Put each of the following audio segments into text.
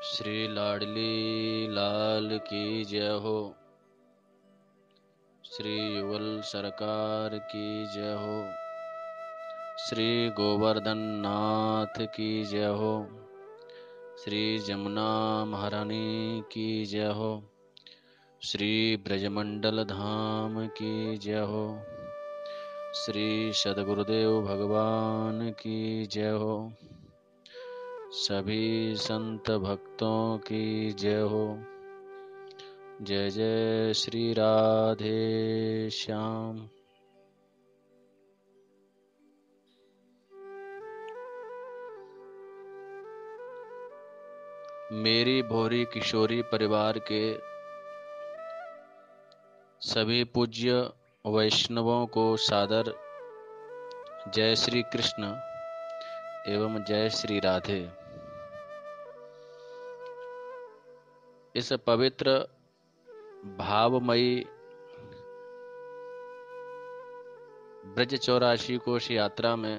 श्री लाडली लाल की जय हो। श्री युगल सरकार की जय हो। श्री गोवर्धन नाथ की जय हो। श्री जमुना महारानी की जय हो। श्री ब्रजमंडल धाम की जय हो। श्री सद्गुरुदेव भगवान की जय हो। सभी संत भक्तों की जय हो। जय जय श्री राधे श्याम। मेरी भोरी किशोरी परिवार के सभी पूज्य वैष्णवों को सादर जय श्री कृष्ण एवं जय श्री राधे। इस पवित्र भावमयी ब्रज 84 कोश यात्रा में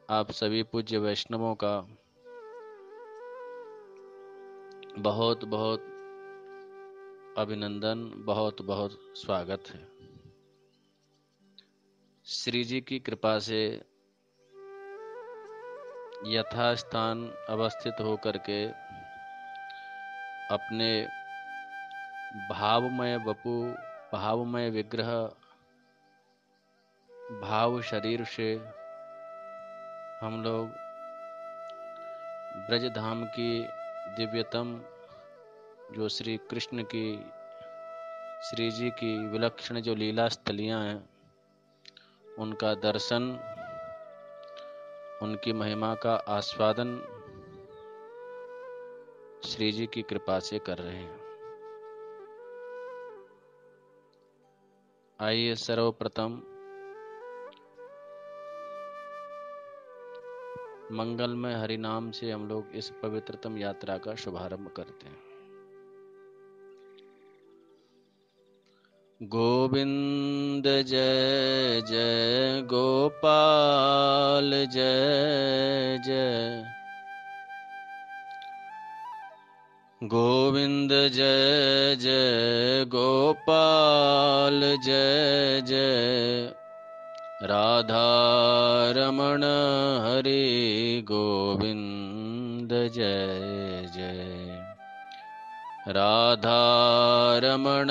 आप सभी पूज्य वैष्णवों का बहुत बहुत अभिनंदन, बहुत बहुत स्वागत है। श्री जी की कृपा से यथास्थान अवस्थित होकर के अपने भावमय वपु, भावमय विग्रह, भाव शरीर से हम लोग ब्रजधाम की दिव्यतम जो श्री कृष्ण की, श्री जी की विलक्षण जो लीला स्थलियां हैं, उनका दर्शन, उनकी महिमा का आस्वादन श्री जी की कृपा से कर रहे हैं। आइए सर्वप्रथम मंगलमय हरि नाम से हम लोग इस पवित्रतम यात्रा का शुभारंभ करते हैं। गोविंद जय जय गोपाल जय जय। गोविंद जय जय गोपाल जय जय। राधा रमण हरि गोविंद जय जय। राधा रमण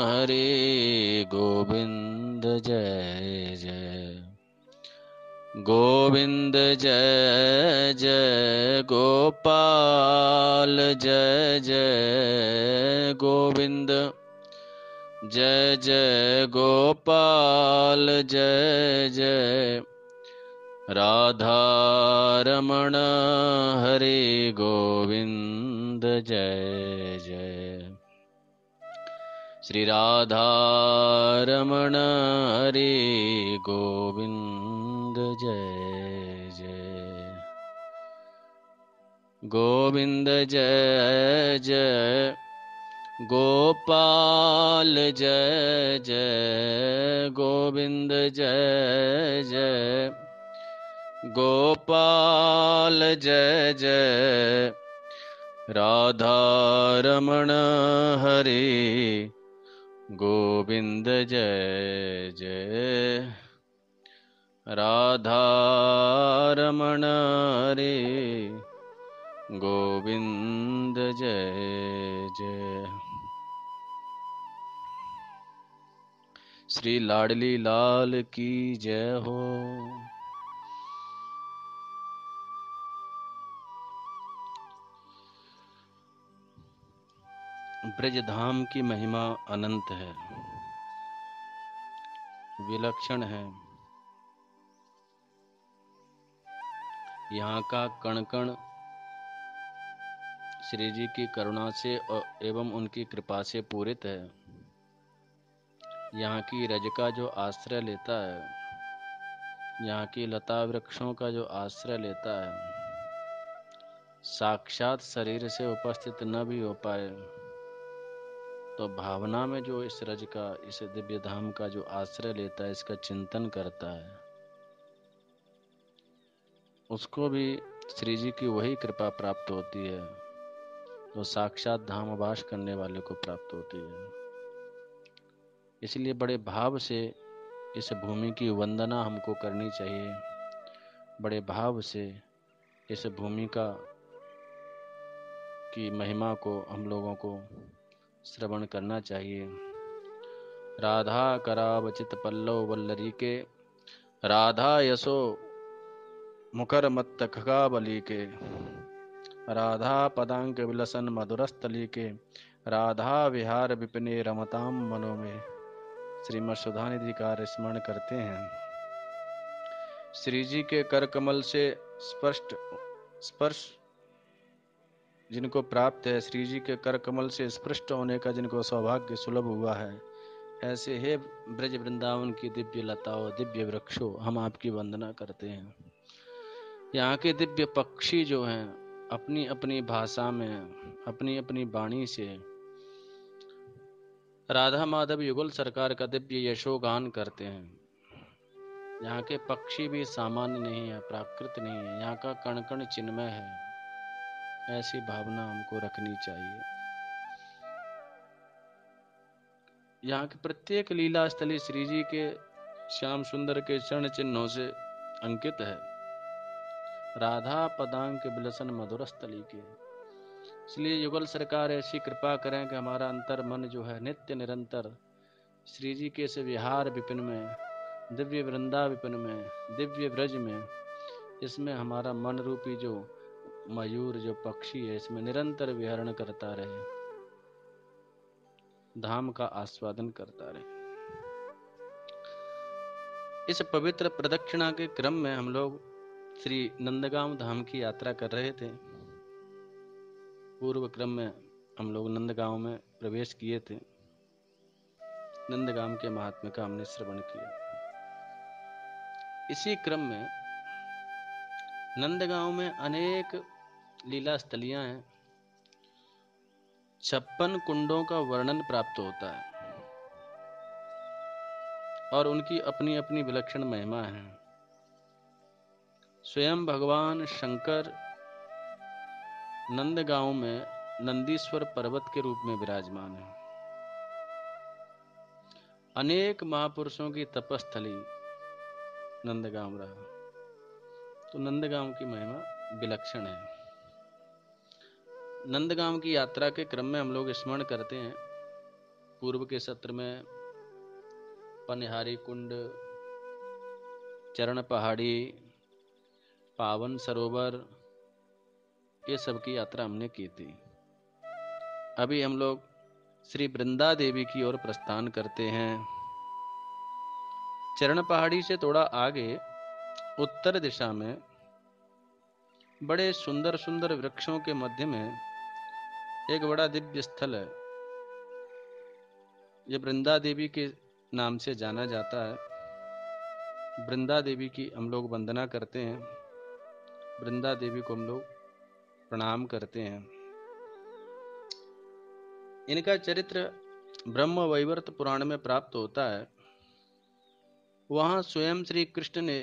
हरि गोविंद जय जय। गोविंद जय जय गोपाल जय जय। गोविंद जय जय गोपाल जय जय। राधा रमण हरि गोविंद जय जय। श्री राधा रमण हरि गोविंद जय जय। गोविंद जय जय गोपाल जय जय। गोविंद जय जय गोपाल जय जय। राधा रमण हरि गोविंद जय जय। राधा रमण हरि गोविंद जय जय। श्री लाडली लाल की जय हो। ब्रजधाम की महिमा अनंत है, विलक्षण है। यहाँ का कण कण श्री जी की करुणा से एवं उनकी कृपा से पूरित है। यहाँ की रज का जो आश्रय लेता है, यहाँ की लता वृक्षों का जो आश्रय लेता है, साक्षात शरीर से उपस्थित न भी हो पाए तो भावना में जो इस रज का, इस दिव्य धाम का जो आश्रय लेता है, इसका चिंतन करता है, उसको भी श्री जी की वही कृपा प्राप्त होती है जो साक्षात धाम वास करने वाले को प्राप्त होती है। इसलिए बड़े भाव से इस भूमि की वंदना हमको करनी चाहिए, बड़े भाव से इस भूमि की महिमा को हम लोगों को श्रवण करना चाहिए। राधा करावचित पल्लव वल्लरी के, राधा यशो मुकर मत्त खगाबली के, राधा पदांक विलसन मधुरस्थली के, राधा विहार विपिने रमताम मनो में। श्रीमद् सुधानिधि का स्मरण करते हैं। श्री जी के कर कमल से स्पर्श जिनको प्राप्त है, श्री जी के कर कमल से स्पृष्ट होने का जिनको सौभाग्य सुलभ हुआ है, ऐसे हे ब्रज वृंदावन की दिव्य लताओं, दिव्य वृक्षों, हम आपकी वंदना करते हैं। यहाँ के दिव्य पक्षी जो हैं, अपनी अपनी भाषा में, अपनी अपनी वाणी से राधा माधव युगल सरकार का दिव्य यशोगान करते हैं। यहाँ के पक्षी भी सामान्य नहीं है, प्राकृत नहीं है, यहाँ का कण कण चिन्मय है। ऐसी भावना हमको रखनी चाहिए। यहाँ की प्रत्येक लीला स्थली श्री जी के श्याम सुंदर के चरण चिन्हों से अंकित है। राधा पदांक बिलसन मधुर स्थली के, इसलिए युगल सरकार ऐसी कृपा करें कि हमारा अंतर मन जो है नित्य निरंतर श्री जी के इस विहार विपिन में, दिव्य वृंदा विपिन में, दिव्य ब्रज में, इसमें हमारा मन रूपी जो मयूर जो पक्षी है, इसमें निरंतर विहरण करता रहे, धाम का आस्वादन करता रहे। इस पवित्र प्रदक्षिणा के क्रम में हम लोग श्री नंदगांव धाम की यात्रा कर रहे थे। पूर्व क्रम में हम लोग नंदगांव में प्रवेश किए थे। नंदगांव के महात्म्य का हमने श्रवण किया। इसी क्रम में नंदगांव में अनेक लीला स्थलियां हैं। 56 कुंडों का वर्णन प्राप्त होता है और उनकी अपनी अपनी विलक्षण महिमा है। स्वयं भगवान शंकर नंदगांव में नंदीश्वर पर्वत के रूप में विराजमान है। अनेक महापुरुषों की तपस्थली नंदगांव रहा, तो नंदगांव की महिमा विलक्षण है। नंदगांव की यात्रा के क्रम में हम लोग स्मरण करते हैं, पूर्व के सत्र में पनिहारी कुंड, चरण पहाड़ी, पावन सरोवर, ये सब की यात्रा हमने की थी। अभी हम लोग श्री वृंदा देवी की ओर प्रस्थान करते हैं। चरण पहाड़ी से थोड़ा आगे उत्तर दिशा में बड़े सुंदर सुंदर वृक्षों के मध्य में एक बड़ा दिव्य स्थल है। ये वृंदा देवी के नाम से जाना जाता है। वृंदा देवी की हम लोग वंदना करते हैं, वृंदा देवी को हम लोग प्रणाम करते हैं। इनका चरित्र ब्रह्म वैवर्त पुराण में प्राप्त होता है। वहां स्वयं श्री कृष्ण ने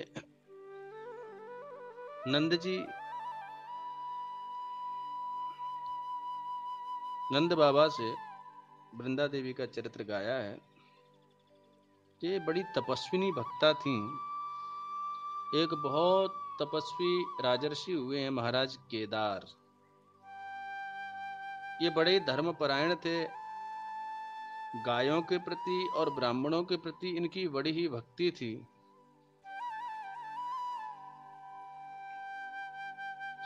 नंद बाबा से वृंदा देवी का चरित्र गाया है। ये बड़ी तपस्विनी भक्ता थी। एक बहुत तपस्वी राजर्षि हुए हैं महाराज केदार। ये बड़े धर्मपरायण थे। गायों के प्रति और ब्राह्मणों के प्रति इनकी बड़ी ही भक्ति थी।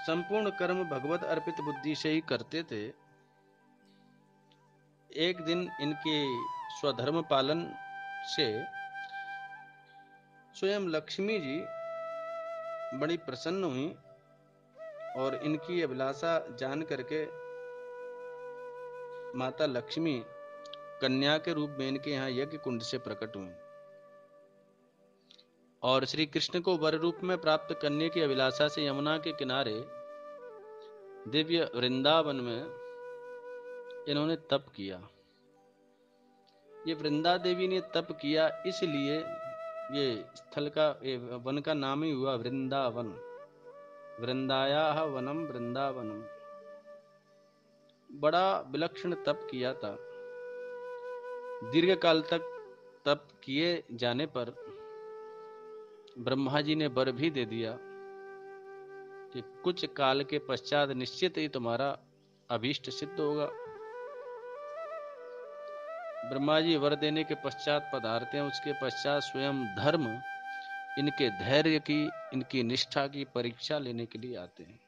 संपूर्ण कर्म भगवत अर्पित बुद्धि से ही करते थे। एक दिन इनके स्वधर्म पालन से स्वयं लक्ष्मी जी बड़ी प्रसन्न हुई और इनकी अभिलाषा जान करके माता लक्ष्मी कन्या के रूप में इनके यहाँ यज्ञ कुंड से प्रकट हुई और श्री कृष्ण को वर रूप में प्राप्त करने की अभिलाषा से यमुना के किनारे दिव्य वृंदावन में इन्होंने तप किया। ये वृंदा देवी ने तप किया, इसलिए ये स्थल का वन का नाम ही हुआ वृंदावन। वृंदायाः वनम वृंदावनम। बड़ा विलक्षण तप किया था। दीर्घ काल तक तप किए जाने पर ब्रह्मा जी ने वर भी दे दिया कि कुछ काल के पश्चात निश्चित ही तुम्हारा अभीष्ट सिद्ध होगा। ब्रह्मा जी वर देने के पश्चात पधारते हैं। उसके पश्चात स्वयं धर्म इनके धैर्य की, इनकी निष्ठा की परीक्षा लेने के लिए आते हैं।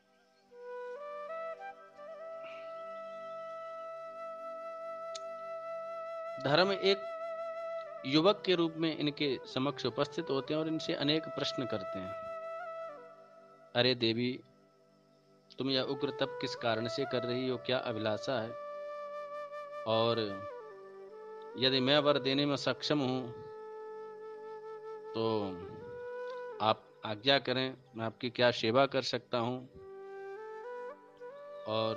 धर्म एक युवक के रूप में इनके समक्ष उपस्थित होते हैं और इनसे अनेक प्रश्न करते हैं। अरे देवी, तुम यह उग्र तप किस कारण से कर रही हो? क्या अभिलाषा है? और यदि मैं वर देने में सक्षम हूं तो आप आज्ञा करें, मैं आपकी क्या सेवा कर सकता हूं। और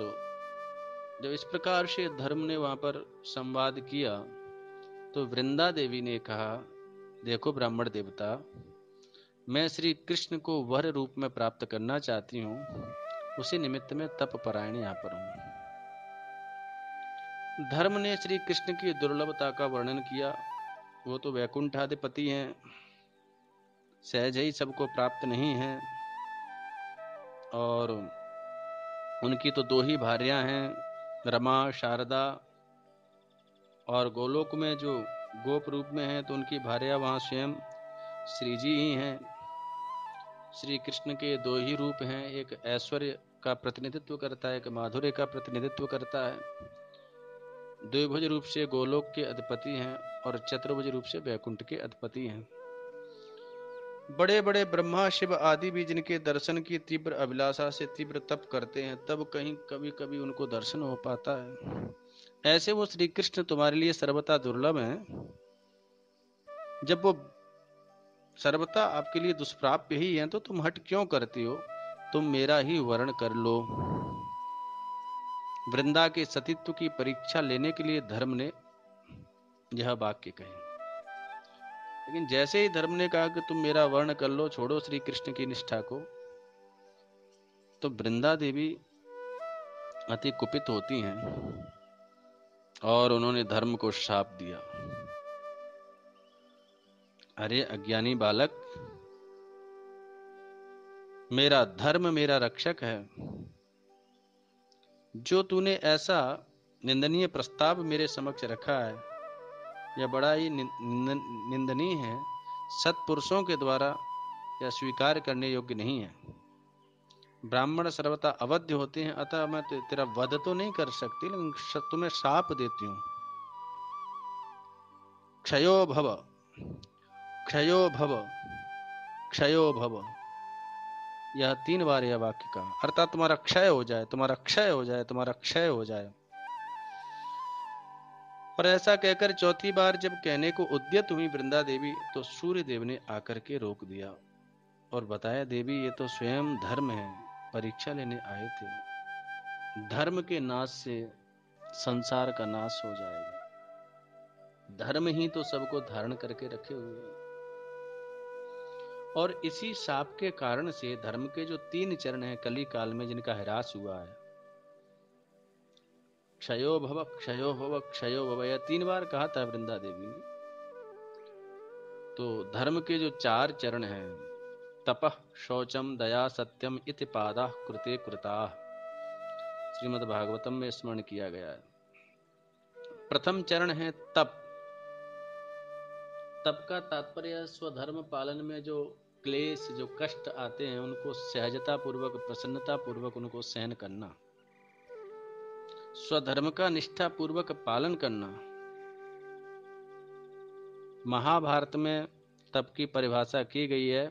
जब इस प्रकार से धर्म ने वहां पर संवाद किया तो वृंदा देवी ने कहा, देखो ब्राह्मण देवता, मैं श्री कृष्ण को वर रूप में प्राप्त करना चाहती हूँ। उसी निमित्त में तप परायण यहाँ पर हूँ। धर्म ने श्री कृष्ण की दुर्लभता का वर्णन किया। वो तो वैकुंठाधिपति हैं, सहज ही सबको प्राप्त नहीं है। और उनकी तो दो ही भार्यां हैं, रमा शारदा। और गोलोक में जो गोप रूप में है तो उनकी भार्या वहां स्वयं श्री जी ही हैं। श्री कृष्ण के दो ही रूप हैं, एक ऐश्वर्य का प्रतिनिधित्व करता है, एक माधुर्य का प्रतिनिधित्व करता है। द्विभुज रूप से गोलोक के अधिपति हैं और चतुर्भुज रूप से वैकुंठ के अधिपति हैं। बड़े बड़े ब्रह्मा शिव आदि भी जिनके दर्शन की तीव्र अभिलाषा से तीव्र तप करते हैं, तब कहीं कभी कभी उनको दर्शन हो पाता है। ऐसे वो श्री कृष्ण तुम्हारे लिए सर्वथा दुर्लभ हैं। जब वो सर्वथा आपके लिए दुष्प्राप्य ही है तो तुम हट क्यों करती हो? तुम मेरा ही वर्ण कर लो। वृंदा के सतीत्व की परीक्षा लेने के लिए धर्म ने यह वाक्य कहे। लेकिन जैसे ही धर्म ने कहा कि तुम मेरा वर्ण कर लो, छोड़ो श्री कृष्ण की निष्ठा को, तो वृंदा देवी अति कुपित होती हैं और उन्होंने धर्म को शाप दिया। अरे अज्ञानी बालक, मेरा धर्म मेरा रक्षक है। जो तूने ऐसा निंदनीय प्रस्ताव मेरे समक्ष रखा है, यह बड़ा ही निंदनीय है। सत्पुरुषों के द्वारा यह स्वीकार करने योग्य नहीं है। ब्राह्मण सर्वथा अवध्य होते हैं, अतः मैं तेरा वध तो नहीं कर सकती, लेकिन तुम्हें शाप देती हूं। क्षयो भव, क्षयो भव, क्षयो भव, यह 3 बार यह वाक्य का अर्थात तुम्हारा क्षय हो जाए, तुम्हारा क्षय हो जाए, तुम्हारा क्षय हो जाए। और ऐसा कहकर चौथी बार जब कहने को उद्यत हुई वृंदा देवी, तो सूर्य देव ने आकर के रोक दिया और बताया, देवी ये तो स्वयं धर्म है, परीक्षा लेने आए थे। धर्म के नाश से संसार का नाश हो जाएगा। धर्म ही तो सबको धारण करके रखे हुए हैं। और इसी शाप के कारण से धर्म के जो 3 चरण हैं कली काल में, जिनका ह्रास हुआ है, क्षयो भव, क्षयो भव, क्षयो भव, यह 3 बार कहा था वृंदा देवी ने। तो धर्म के जो 4 चरण हैं, तपः शौचम दया सत्यम इति पादाः कृते कृताः, श्रीमद् भागवतम में स्मरण किया गया है। प्रथम चरण है तप। तप का तात्पर्य स्वधर्म पालन में जो क्लेश, जो कष्ट आते हैं, उनको सहजता पूर्वक, प्रसन्नता पूर्वक उनको सहन करना, स्वधर्म का निष्ठा पूर्वक पालन करना। महाभारत में तप की परिभाषा की गई है,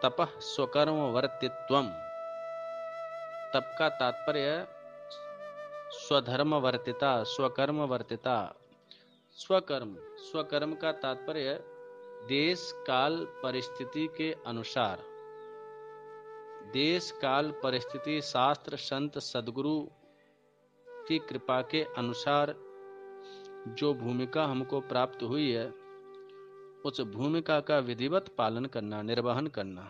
तपः स्वकर्म वर्तित्वम। तप का तात्पर्य है स्वधर्म वर्तिता, स्वकर्म वर्तिता। स्वकर्म, स्वकर्म का तात्पर्य है देश काल परिस्थिति के अनुसार, देश काल परिस्थिति, शास्त्र संत सदगुरु की कृपा के अनुसार जो भूमिका हमको प्राप्त हुई है, उस भूमिका का विधिवत पालन करना, निर्वहन करना।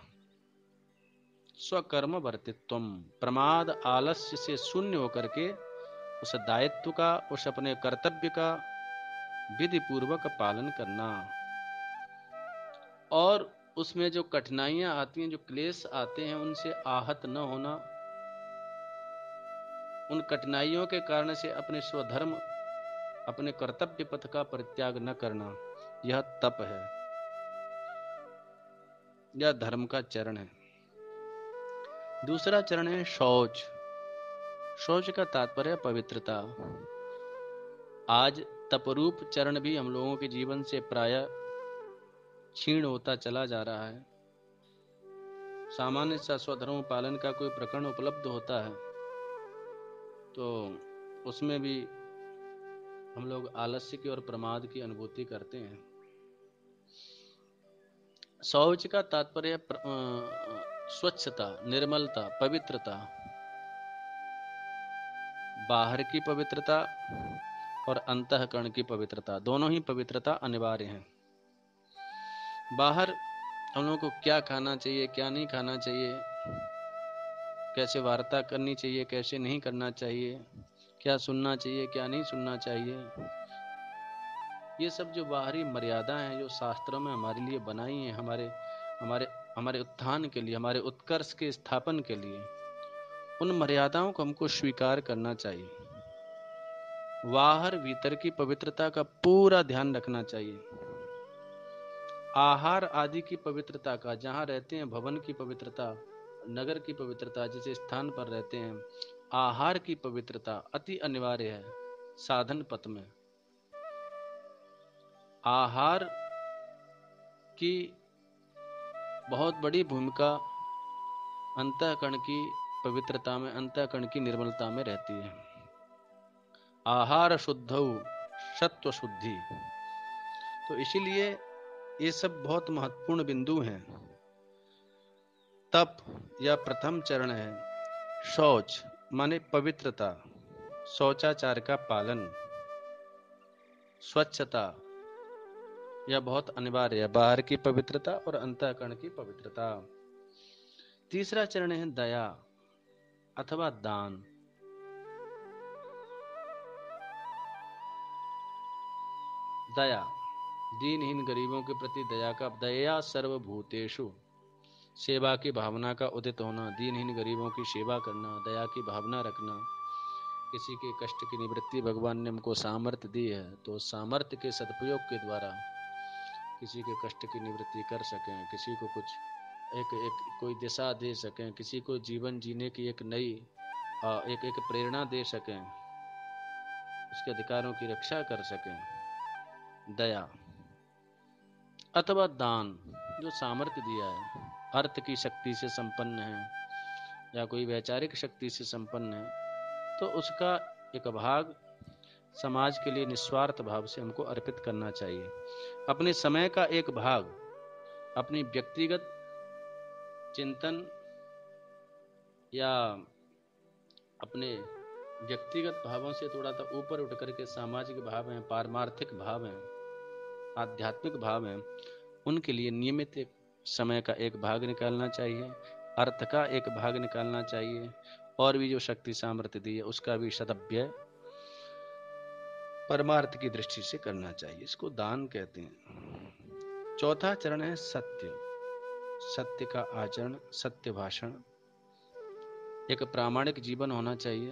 स्वकर्म वर्तित्वम, प्रमाद आलस्य से शून्य होकर के उस दायित्व का, उस अपने कर्तव्य का विधि पूर्वक पालन करना। और उसमें जो कठिनाइयां आती हैं, जो क्लेश आते हैं, उनसे आहत न होना, उन कठिनाइयों के कारण से अपने स्वधर्म, अपने कर्तव्य पथ का परित्याग न करना, यह तप है, यह धर्म का चरण है। दूसरा चरण है शौच। शौच का तात्पर्य पवित्रता। आज तपरूप चरण भी हम लोगों के जीवन से प्रायः क्षीण होता चला जा रहा है। सामान्य सा स्वधर्म पालन का कोई प्रकरण उपलब्ध होता है तो उसमें भी हम लोग आलस्य की और प्रमाद की अनुभूति करते हैं। शौच का तात्पर्य स्वच्छता, निर्मलता, पवित्रता, बाहर की पवित्रता और अंतःकरण की पवित्रता, दोनों ही पवित्रता अनिवार्य हैं। बाहर हम लोगों को क्या खाना चाहिए, क्या नहीं खाना चाहिए, कैसे वार्ता करनी चाहिए, कैसे नहीं करना चाहिए, क्या सुनना चाहिए, क्या नहीं सुनना चाहिए, ये सब जो बाहरी मर्यादा हैं, जो शास्त्रों में हमारे लिए बनाई हैं, हमारे हमारे हमारे उत्थान के लिए, हमारे उत्कर्ष के स्थापन के लिए, उन मर्यादाओं को हमको स्वीकार करना चाहिए। बाहर भीतर की पवित्रता का पूरा ध्यान रखना चाहिए। आहार आदि की पवित्रता का, जहाँ रहते हैं भवन की पवित्रता, नगर की पवित्रता, जिस स्थान पर रहते हैं, आहार की पवित्रता अति अनिवार्य है। साधन पथ में आहार की बहुत बड़ी भूमिका अंतःकरण की पवित्रता में, अंतःकरण की निर्मलता में रहती है। आहार शुद्धौ सत्व शुद्धि। तो इसीलिए ये सब बहुत महत्वपूर्ण बिंदु हैं। तप या प्रथम चरण है शौच, माने पवित्रता, शौचाचार का पालन, स्वच्छता, यह बहुत अनिवार्य है, बाहर की पवित्रता और अंतःकरण की पवित्रता। तीसरा चरण है दया अथवा दान। दया, दीनहीन गरीबों के प्रति दया का, दया सर्वभूतेषु, सेवा की भावना का उदित होना, दीनहीन गरीबों की सेवा करना, दया की भावना रखना। किसी के कष्ट की निवृत्ति भगवान ने हमको सामर्थ्य दी है, तो सामर्थ्य के सदुपयोग के द्वारा किसी के कष्ट की निवृत्ति कर सकें, किसी को कुछ एक कोई दिशा दे सकें, किसी को जीवन जीने की एक नई एक प्रेरणा दे सकें, उसके अधिकारों की रक्षा कर सकें। दया अथवा दान, जो सामर्थ्य दिया है, अर्थ की शक्ति से संपन्न है या कोई वैचारिक शक्ति से संपन्न है, तो उसका एक भाग समाज के लिए निस्वार्थ भाव से हमको अर्पित करना चाहिए। अपने समय का एक भाग अपनी व्यक्तिगत चिंतन या अपने व्यक्तिगत भावों से थोड़ा सा ऊपर उठ करके सामाजिक भाव हैं, पारमार्थिक भाव हैं, आध्यात्मिक भाव हैं, उनके लिए नियमित एक समय का एक भाग निकालना चाहिए, अर्थ का एक भाग निकालना चाहिए, और भी जो शक्ति सामर्थ्य दी है उसका भी सदव्यय परमार्थ की दृष्टि से करना चाहिए। इसको दान कहते हैं। चौथा चरण है सत्य। सत्य का आचरण, सत्य भाषण, एक प्रामाणिक जीवन होना चाहिए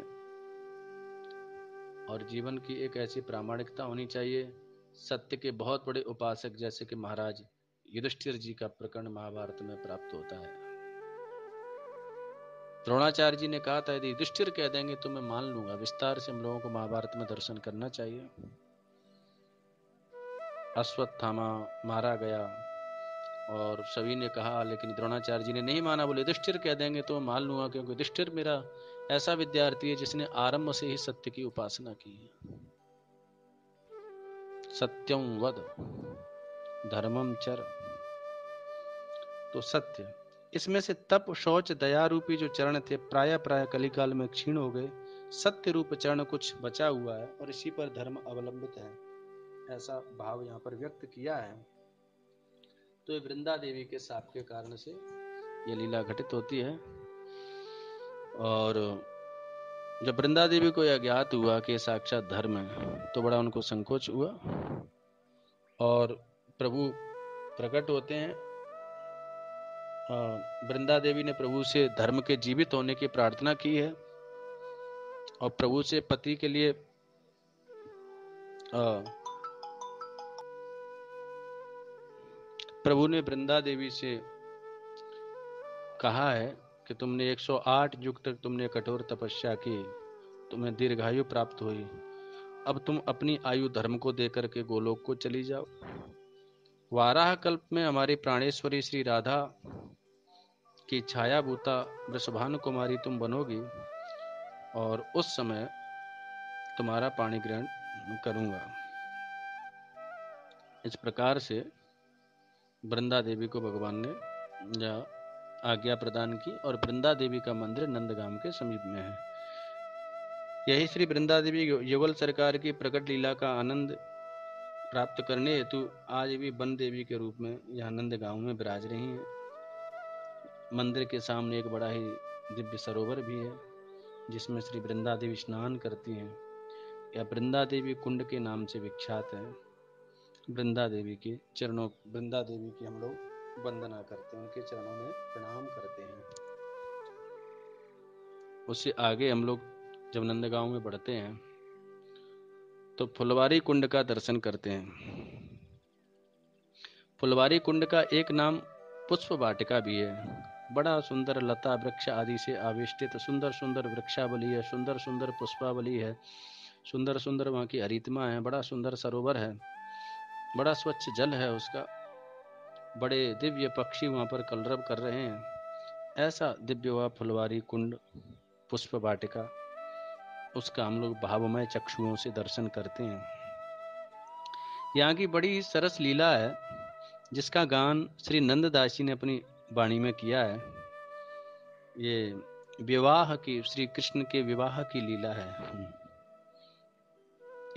और जीवन की एक ऐसी प्रामाणिकता होनी चाहिए। सत्य के बहुत बड़े उपासक जैसे कि महाराज युधिष्ठिर जी का प्रकरण महाभारत में प्राप्त होता है। द्रोणाचार्य जी ने कहा था यदि युधिष्ठिर कह देंगे तो मैं मान लूंगा। विस्तार से हम लोगों को महाभारत में दर्शन करना चाहिए। अश्वत्थामा मारा गया और सभी ने कहा, लेकिन द्रोणाचार्य जी ने नहीं माना, बोले युधिष्ठिर कह देंगे तो मैं मान लूंगा, क्योंकि युधिष्ठिर मेरा ऐसा विद्यार्थी है जिसने आरंभ से ही सत्य की उपासना की है। सत्यम वद धर्मम चर। तो सत्य, इसमें से तप, शौच, दया रूपी जो चरण थे प्राय कलिकाल में क्षीण हो गए। सत्य रूप चरण कुछ बचा हुआ है और इसी पर धर्म अवलंबित है, ऐसा भाव यहाँ पर व्यक्त किया है। तो ये वृंदा देवी के शाप के कारण से ये लीला घटित होती है। और जब वृंदा देवी को यह ज्ञात हुआ कि साक्षात धर्म है तो बड़ा उनको संकोच हुआ और प्रभु प्रकट होते हैं। वृंदा देवी ने प्रभु से धर्म के जीवित होने की प्रार्थना की है और प्रभु से पति के लिए प्रभु ने वृंदा देवी से कहा है कि तुमने 108 युग तक तुमने कठोर तपस्या की, तुम्हें दीर्घायु प्राप्त हुई, अब तुम अपनी आयु धर्म को देकर के गोलोक को चली जाओ। वाराह कल्प में हमारी प्राणेश्वरी श्री राधा की छायाभूता वृषभानु कुमारी तुम बनोगी और उस समय तुम्हारा पाणी ग्रहण करूंगा। इस प्रकार से वृंदा देवी को भगवान ने आज्ञा प्रदान की और वृंदा देवी का मंदिर नंदगाम के समीप में है। यही श्री वृंदा देवी युगल सरकार की प्रकट लीला का आनंद प्राप्त करने हेतु आज भी वन देवी के रूप में यहाँ नंदगांव में विराज रही हैं। मंदिर के सामने एक बड़ा ही दिव्य सरोवर भी है जिसमें श्री वृंदा देवी स्नान करती हैं। यह वृंदा देवी कुंड के नाम से विख्यात है। वृंदा देवी के चरणों, वृंदा देवी की हम लोग वंदना करते हैं, उनके चरणों में प्रणाम करते हैं। उससे आगे हम लोग जब नंदगांव में बढ़ते हैं तो फुलवारी कुंड का दर्शन करते हैं। फुलवारी कुंड का एक नाम पुष्प वाटिका भी है। बड़ा सुंदर लता वृक्ष आदि से आविष्टित सुंदर सुंदर वृक्षावली है, सुंदर सुंदर पुष्पावली है, सुंदर सुंदर वहाँ की हरितमा है, बड़ा सुंदर सरोवर है, बड़ा स्वच्छ जल है उसका, बड़े दिव्य पक्षी वहाँ पर कलरव कर रहे हैं। ऐसा दिव्य हुआ फुलवारी कुंड पुष्प वाटिका, उसका हम लोग भावमय चक्षुओं से दर्शन करते हैं। यहाँ की बड़ी सरस लीला है जिसका गान श्री नंददास जी ने अपनी वाणी में किया है। ये विवाह की, श्री कृष्ण के विवाह की लीला है।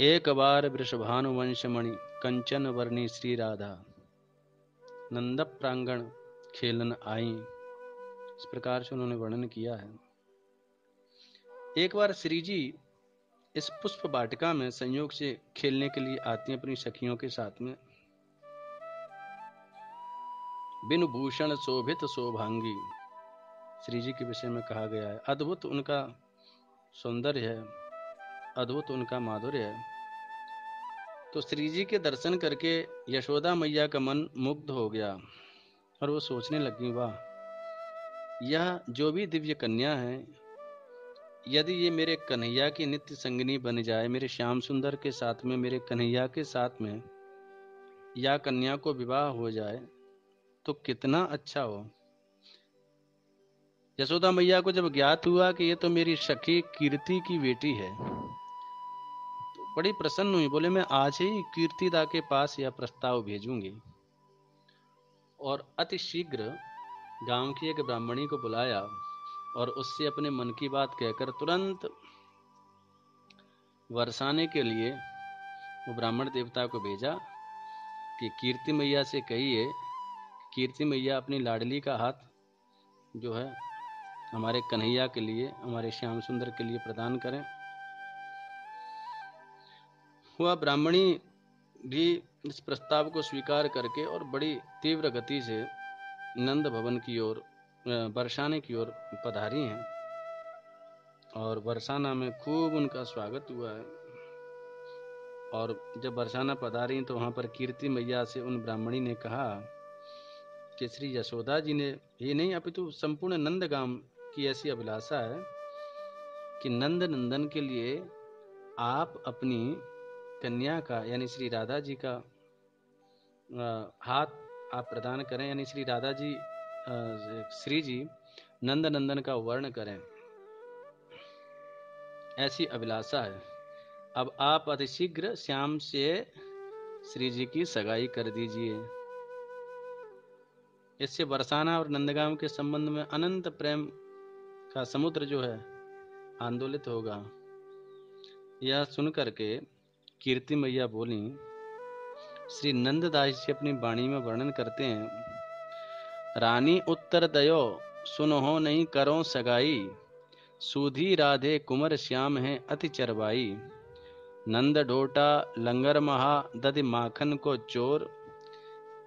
एक बार वृषभानु वंशमणि कंचन वर्णी श्री राधा नंद प्रांगण खेलन आई, इस प्रकार से उन्होंने वर्णन किया है। एक बार श्री जी इस पुष्प वाटिका में संयोग से खेलने के लिए आती हैं अपनी सखियों के साथ में। बिनु भूषण शोभित शोभांगी, श्री जी के विषय में कहा गया है। अद्भुत उनका सौंदर्य है, अद्भुत उनका माधुर्य है। तो श्री जी के दर्शन करके यशोदा मैया का मन मुग्ध हो गया और वो सोचने लगी, वाह, यह जो भी दिव्य कन्या है, यदि ये मेरे कन्हैया की नित्य संगिनी बन जाए, मेरे श्याम सुंदर के साथ में, मेरे कन्हैया के साथ में या कन्या को विवाह हो जाए तो कितना अच्छा हो। यशोदा मैया को जब ज्ञात हुआ कि ये तो मेरी सखी कीर्ति की बेटी है तो बड़ी प्रसन्न हुई। बोले, मैं आज ही कीर्तिदा के पास यह प्रस्ताव भेजूंगी। और अति शीघ्र गांव की एक ब्राह्मणी को बुलाया और उससे अपने मन की बात कहकर तुरंत बरसाने के लिए वो ब्राह्मण देवता को भेजा कि कीर्ति मैया से कहिए, कीर्ति मैया अपनी लाडली का हाथ जो है हमारे कन्हैया के लिए, हमारे श्याम सुंदर के लिए प्रदान करें। वह ब्राह्मणी भी इस प्रस्ताव को स्वीकार करके और बड़ी तीव्र गति से नंद भवन की ओर, बरसाने की ओर पधारी हैं और बरसाना में खूब उनका स्वागत हुआ है। और जब बरसाना पधारी तो वहां पर कीर्ति मैया से उन ब्राह्मणी ने कहा कि श्री यशोदा जी ने ही नहीं अपितु संपूर्ण नंदगाम की ऐसी अभिलाषा है कि नंद नंदन के लिए आप अपनी कन्या का यानी श्री राधा जी का हाथ आप प्रदान करें, यानी श्री राधा जी श्री जी नंद नंदन का वर्ण करें, ऐसी अभिलाषा है। अब आप अतिशीघ्र श्याम से श्री जी की सगाई कर दीजिए। इससे बरसाना और नंदगांव के संबंध में अनंत प्रेम का समुद्र जो है आंदोलित होगा। यह सुनकर के कीर्ति मैया बोली, श्री नंददास जी अपनी वाणी में वर्णन करते हैं, रानी उत्तर दयो सुनो नहीं करो सगाई, सूधी राधे कुंवर श्याम हैं अति चरवाई, नंद ढोटा लंगर महा दधि माखन को चोर,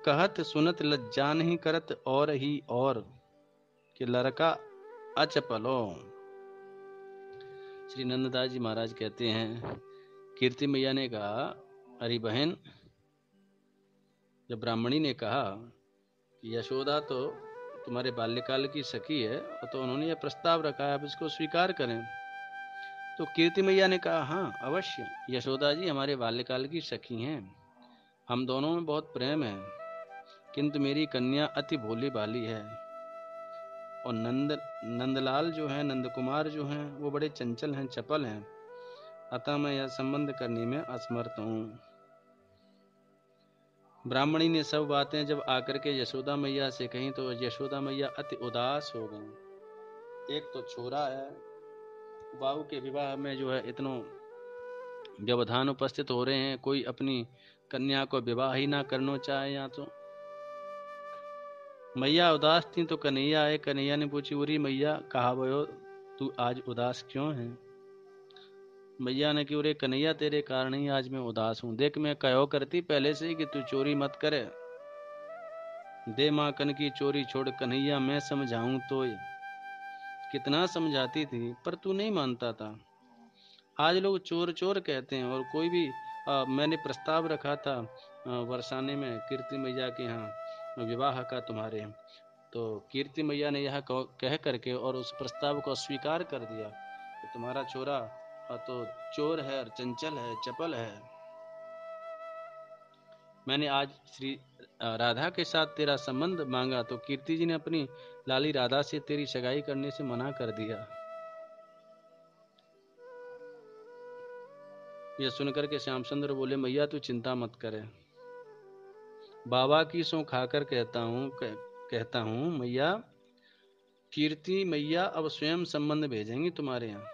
कहत सुनत लज्जा नहीं करत और ही और, कि लड़का अचपलो। श्री नंददास जी महाराज कहते हैं, कीर्ति मैया ने कहा, अरे बहन, जब ब्राह्मणी ने कहा कि यशोदा तो तुम्हारे बाल्यकाल की सखी है, तो उन्होंने यह प्रस्ताव रखा है, आप इसको स्वीकार करें। तो कीर्ति मैया ने कहा, हाँ अवश्य, यशोदा जी हमारे बाल्यकाल की सखी हैं, हम दोनों में बहुत प्रेम है, किंतु मेरी कन्या अति भोली भाली है, और नंदलाल जो है, नंद कुमार जो हैं, वो बड़े चंचल हैं, चपल हैं, अतः मैं यह संबंध करने में असमर्थ हूँ। ब्राह्मणी ने सब बातें जब आकर के यशोदा मैया से कही, तो यशोदा मैया अति उदास हो गई। एक तो छोरा है, बाहू के विवाह में जो है इतनो व्यवधान उपस्थित हो रहे हैं, कोई अपनी कन्या को विवाह ही ना करना चाहे। या तो मैया उदास थी, तो कन्हैया आए, कन्हैया ने पूछी, उरी मैया कहा भयो, तू आज उदास क्यों है? मैया ने कि उरे कन्हैया, तेरे कारण ही आज मैं उदास हूँ। देख मैं कहो करती पहले से ही कि तू चोरी मत करे, दे माँ कन की चोरी छोड़ कन्हैया, मैं समझाऊं तो कितना समझाती थी, पर तू नहीं मानता था। आज लोग चोर चोर कहते हैं, और कोई भी मैंने प्रस्ताव रखा था बरसाने में कीर्ति मैया के यहाँ विवाह का तुम्हारे, तो कीर्ति मैया ने यह कह करके और उस प्रस्ताव को स्वीकार कर दिया कि तुम्हारा छोरा तो चोर है और चंचल है, चपल है। मैंने आज श्री राधा के साथ तेरा संबंध मांगा, तो कीर्ति जी ने अपनी लाली राधा से तेरी सगाई करने से मना कर दिया। यह सुनकर के श्याम सुंदर बोले, मैया तू चिंता मत करे, बाबा की सौ खाकर कहता हूँ मैया, कीर्ति मैया अब स्वयं संबंध भेजेंगी तुम्हारे यहाँ।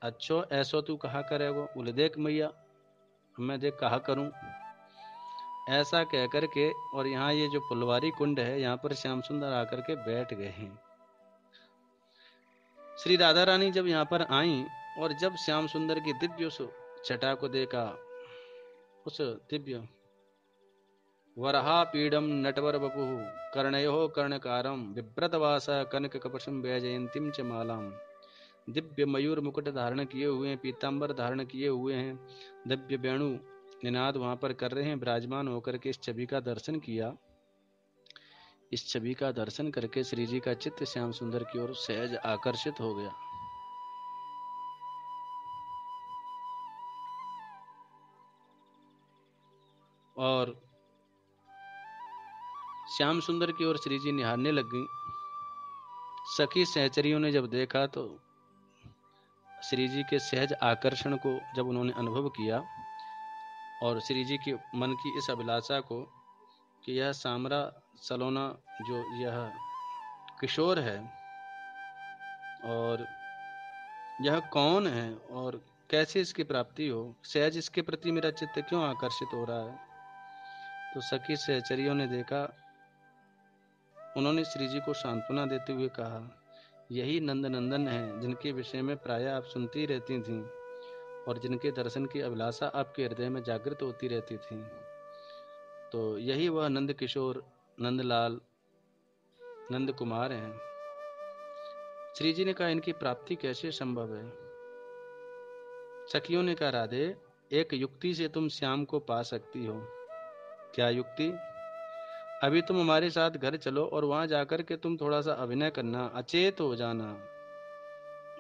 अच्छो ऐसो तू कहा करेगो? बोले देख मैया, मैं देख कहा करूं। ऐसा कह करके, और यहाँ ये जो फुलवारी कुंड है, यहाँ पर श्याम सुंदर आकर के बैठ गए हैं। श्री राधा रानी जब यहाँ पर आई, और जब श्याम सुंदर की दिव्य उस छटा को देखा, उस दिव्य वरहा पीडम नटवर बपुः कर्णयो कर्णकारम बिभ्रतवास कनक कपशम वैजयंतीम च मालाम, दिव्य मयूर मुकुट धारण किए हुए हैं, पीतांबर धारण किए हुए हैं, दिव्य वेणु निनाद वहां पर कर रहे हैं, विराजमान होकर के इस छवि का दर्शन किया। इस छवि का दर्शन करके श्री जी का चित्त श्याम सुंदर की ओर सहज आकर्षित हो गया। और श्याम सुंदर की ओर श्री जी निहारने लग गई। सखी सहचरियों ने जब देखा, तो श्री जी के सहज आकर्षण को जब उन्होंने अनुभव किया, और श्री जी के मन की इस अभिलाषा को कि यह सामरा सलोना जो यह किशोर है, और यह कौन है, और कैसे इसकी प्राप्ति हो, सहज इसके प्रति मेरा चित्त क्यों आकर्षित हो रहा है। तो सखी सहचरियों ने देखा, उन्होंने श्री जी को सांत्वना देते हुए कहा, यही नंद नंदन है, जिनके विषय में प्रायः आप सुनती रहती थीं, और जिनके दर्शन की अभिलाषा आपके हृदय में जागृत होती रहती थी। तो यही वह नंद किशोर, नंदलाल, नंद कुमार हैं। श्री जी ने कहा, इनकी प्राप्ति कैसे संभव है? सखियों ने कहा, राधे, एक युक्ति से तुम श्याम को पा सकती हो। क्या युक्ति? अभी तुम हमारे साथ घर चलो, और वहां जाकर के तुम थोड़ा सा अभिनय करना, अचेत हो जाना,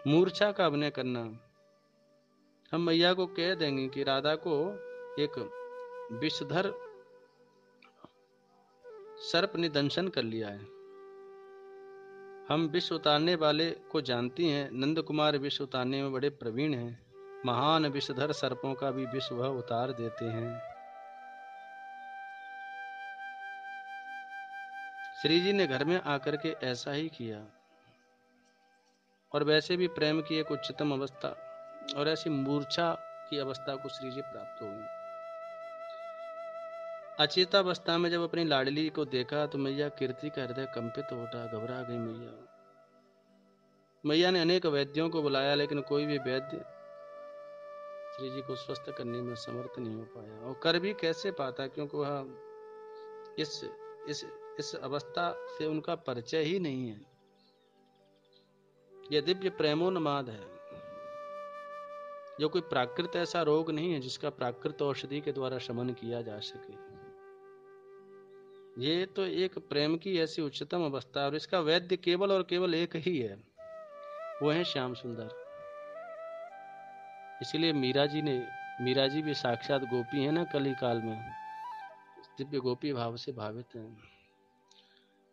मूर्छा का अभिनय करना। हम मैया को कह देंगे कि राधा को एक विषधर सर्प ने दंशन कर लिया है। हम विष उतारने वाले को जानती हैं, नंद कुमार विष उतारने में बड़े प्रवीण हैं, महान विषधर सर्पों का भी विष वह उतार देते हैं। श्री जी ने घर में आकर के ऐसा ही किया, और वैसे भी प्रेम की एक उच्चतम अवस्था और ऐसी मूर्छा की अवस्था को श्री जी प्राप्त हो गई। अचेतावस्था में जब अपनी लाडली को देखा, तो मैया कीर्ति का हृदय कंपित हो उठा, घबरा गई मैया। मैया ने अनेक वैद्यों को बुलाया, लेकिन कोई भी वैद्य श्री जी को स्वस्थ करने में समर्थ नहीं हो पाया, और कर भी कैसे पाता, क्योंकि वह इस इस इस अवस्था से उनका परिचय ही नहीं है। यह दिव्य प्रेमोन्माद है, जो कोई प्राकृत ऐसा रोग नहीं है जिसका प्राकृत औषधि के द्वारा शमन किया जा सके। ये तो एक प्रेम की ऐसी उच्चतम अवस्था है, और इसका वैद्य केवल और केवल एक ही है, वो है श्याम सुंदर। इसलिए मीरा जी भी साक्षात गोपी है ना, कली काल में दिव्य गोपी भाव से भावित हैं।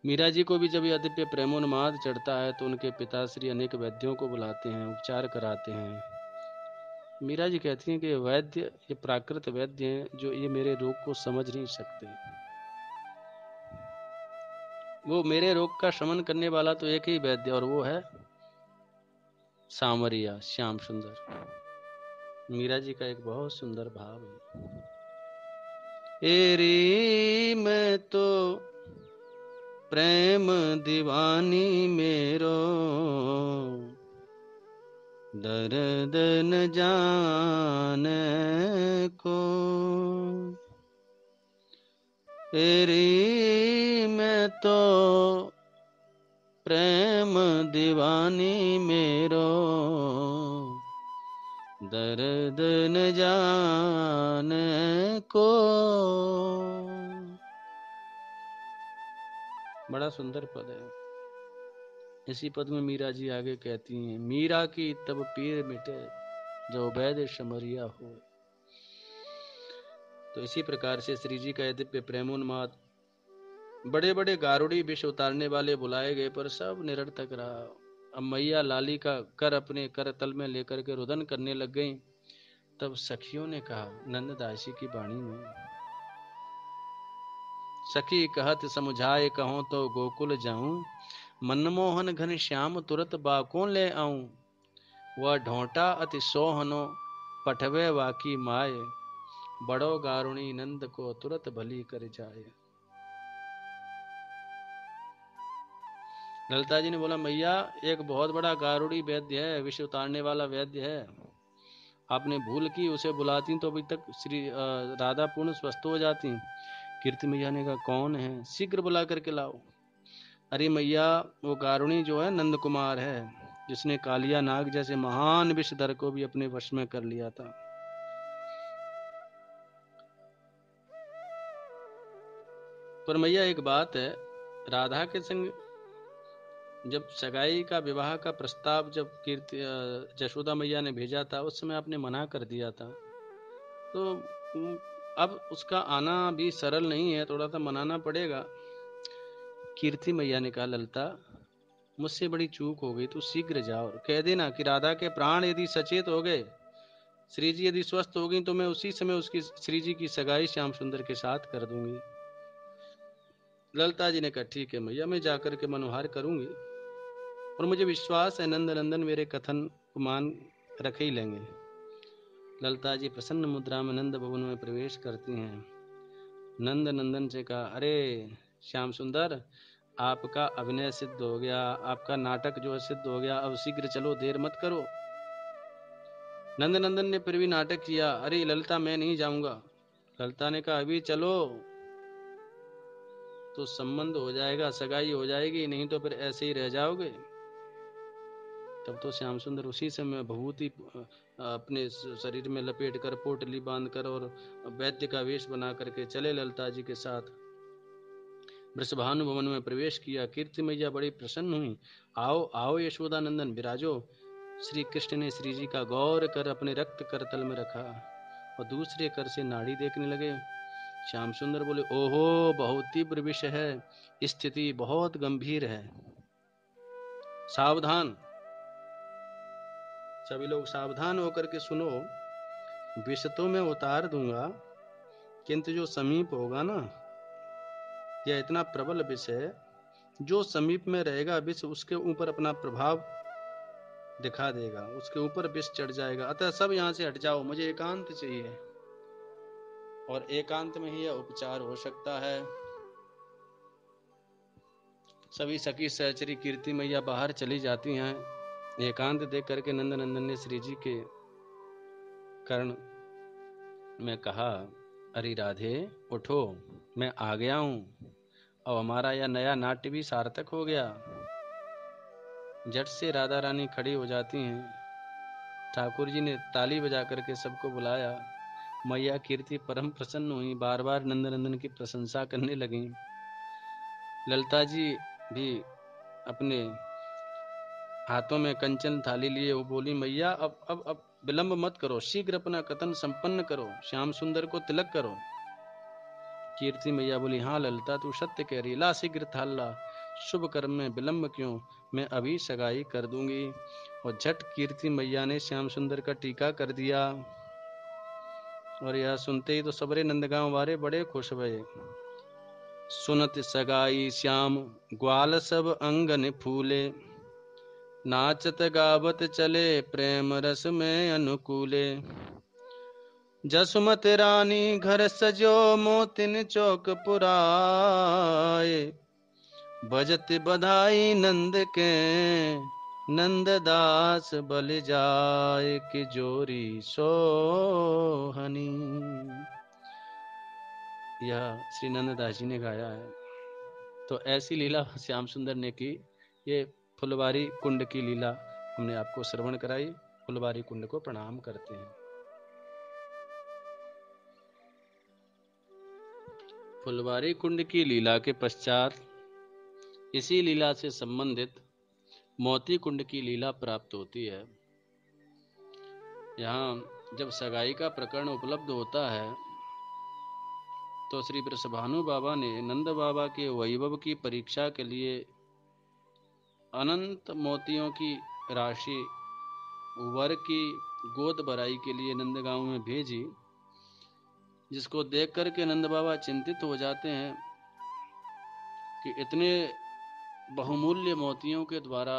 मीरा जी को भी जब यह दिव्य प्रेमोन्माद चढ़ता है तो उनके पिताश्री अनेक वैद्यों को बुलाते हैं, उपचार कराते हैं। मीरा जी कहती हैं कि ये वैद्य, ये प्राकृत वैद्य हैं, जो ये मेरे रोग को समझ नहीं सकते। वो मेरे रोग का शमन करने वाला तो एक ही वैद्य, और वो है सांवरिया, श्याम सुंदर। मीरा जी का एक बहुत सुंदर भाव है। एरी मैं तो प्रेम दीवानी मेरो, दर्द न जाने को। एरी मैं तो प्रेम दीवानी मेरो, दर्द न जाने को। बड़ा सुंदर पद है। इसी पद में मीरा जी आगे कहती हैं, मीरा की तब पीर मिटे, जो वैद्य शमरिया हो। तो इसी प्रकार से श्री जी का दिव्य प्रेमोन्माद, बड़े बड़े गारुड़ी विष उतारने वाले बुलाए गए, पर सब निरर्थक रहा। अब मैया लाली का कर अपने कर तल में लेकर के रुदन करने लग गई। तब सखियों ने कहा, नंददासी की वाणी में, सखी कहत समुझाए कहो तो गोकुल जाऊं, मनमोहन घन श्याम तुरत बाकों ले आऊं। वह ढोंटा अति सोहनो, पठवे वाकी माए, बड़ो गारुणी नंद को तुरत भली कर जाए। ललिता जी ने बोला, मैया एक बहुत बड़ा गारुड़ी वैद्य है, विष उतारने वाला वैद्य है, आपने भूल की, उसे बुलाती तो अभी तक श्री राधा पूर्ण स्वस्थ हो जाती। कीर्ति मैया ने कहा, कौन है, शीघ्र बुला करके लाओ। अरे मैया, वो गारुणी जो है नंद कुमार है, जिसने कालिया नाग जैसे महान विषधर को भी अपने वश में कर लिया था। पर मैया एक बात है, राधा के संग जब सगाई का, विवाह का प्रस्ताव जब कीर्ति जशोदा मैया ने भेजा था, उस समय आपने मना कर दिया था। तो अब उसका आना भी सरल नहीं है, थोड़ा सा मनाना पड़ेगा। कीर्ति मैया ने कहा, ललिता मुझसे बड़ी चूक हो गई, तू शीघ्र जाओ, कह देना कि राधा के प्राण यदि सचेत हो गए, श्री जी यदि स्वस्थ हो गई, तो मैं उसी समय उसकी श्री जी की सगाई श्याम सुंदर के साथ कर दूंगी। ललिता जी ने कहा, ठीक है मैया, मैं जाकर के मनोहार करूंगी, और मुझे विश्वास है नंद नंदन मेरे कथन को मान रख ही लेंगे। ललिता जी प्रसन्न मुद्रा में नंद भवन में प्रवेश करती हैं। नंद नंदन से कहा, अरे श्याम सुंदर, आपका अभिनय सिद्ध हो गया, आपका नाटक जो है सिद्ध हो गया, अब शीघ्र चलो, देर मत करो। नंद नंदन ने फिर भी नाटक किया, अरे ललिता मैं नहीं जाऊंगा। ललिता ने कहा, अभी चलो तो संबंध हो जाएगा, सगाई हो जाएगी, नहीं तो फिर ऐसे ही रह जाओगे। तब तो श्याम सुंदर उसी समय भभूति अपने शरीर में लपेट कर, पोटली बांध कर और वैद्य का वेश बना करके चले ललिता जी के साथ। वृषभानु भवन में प्रवेश किया। कीर्ति मैया बड़ी प्रसन्न हुई। आओ आओ यशोदा नंदन, विराजो। श्री कृष्ण ने श्री जी का गौर कर अपने रक्त करतल में रखा और दूसरे कर से नाड़ी देखने लगे। श्याम सुंदर बोले, ओहो बहुत तीव्र विष है, स्थिति बहुत गंभीर है, सावधान। सभी लोग सावधान होकर के सुनो। विष तो मैं उतार दूंगा, किंतु जो समीप होगा ना, यह इतना प्रबल विष है, जो समीप में रहेगा विष उसके ऊपर अपना प्रभाव दिखा देगा, उसके ऊपर विष चढ़ जाएगा। अतः सब यहाँ से हट जाओ, मुझे एकांत चाहिए, और एकांत में ही यह उपचार हो सकता है। सभी सखी सहचरी कीर्ति मैया बाहर चली जाती हैं। एकांत देख करके नंदनंदन ने श्री जी के कर्ण में कहा, अरे राधे उठो, मैं आ गया हूँ, अब हमारा यह नया नाट्य भी सार्थक हो गया। झट से राधा रानी खड़ी हो जाती हैं। ठाकुर जी ने ताली बजा करके सबको बुलाया। मैया कीर्ति परम प्रसन्न हुई, बार बार नंदनंदन की प्रशंसा करने लगी। ललिता जी भी अपने हाथों में कंचन थाली लिए वो बोली, मैया अब विलंब मत करो, शीघ्र अपना कथन संपन्न करो, श्याम सुंदर को तिलक करो। कीर्ति मैया बोली, हाँ ललिता तू सत्य कह रही, ला शीघ्र थाल ला, शुभ कर्म में विलंब क्यों, मैं अभी सगाई कर दूंगी। और झट कीर्ति मैया ने श्याम सुंदर का टीका कर दिया। और यह सुनते ही तो सबरे नंदगांव वाले बड़े खुश हुए। सुनत सगाई श्याम ग्वाल सब अंगन फूले, नाचत गावत चले प्रेम रस में अनुकूले। जसुमत रानी घर सजो मोतिन चौक पुराए, बजत बधाई नंद के नंददास बल जाए कि जोरी सोहनी। यह श्री नंददास जी ने गाया है। तो ऐसी लीला श्याम सुंदर ने की। ये फुलवारी कुंड की लीला हमने आपको श्रवण कराई। फुलवारी कुंड को प्रणाम करते हैं। फुलवारी कुंड की लीला के पश्चात इसी लीला से संबंधित मोती कुंड की लीला प्राप्त होती है। यहाँ जब सगाई का प्रकरण उपलब्ध होता है तो श्री वृषभानु बाबा ने नंद बाबा के वैभव की परीक्षा के लिए अनंत मोतियों की राशि वर की गोद भराई के लिए नंदगांव में भेजी, जिसको देख करके नंद बाबा चिंतित हो जाते हैं कि इतने बहुमूल्य मोतियों के द्वारा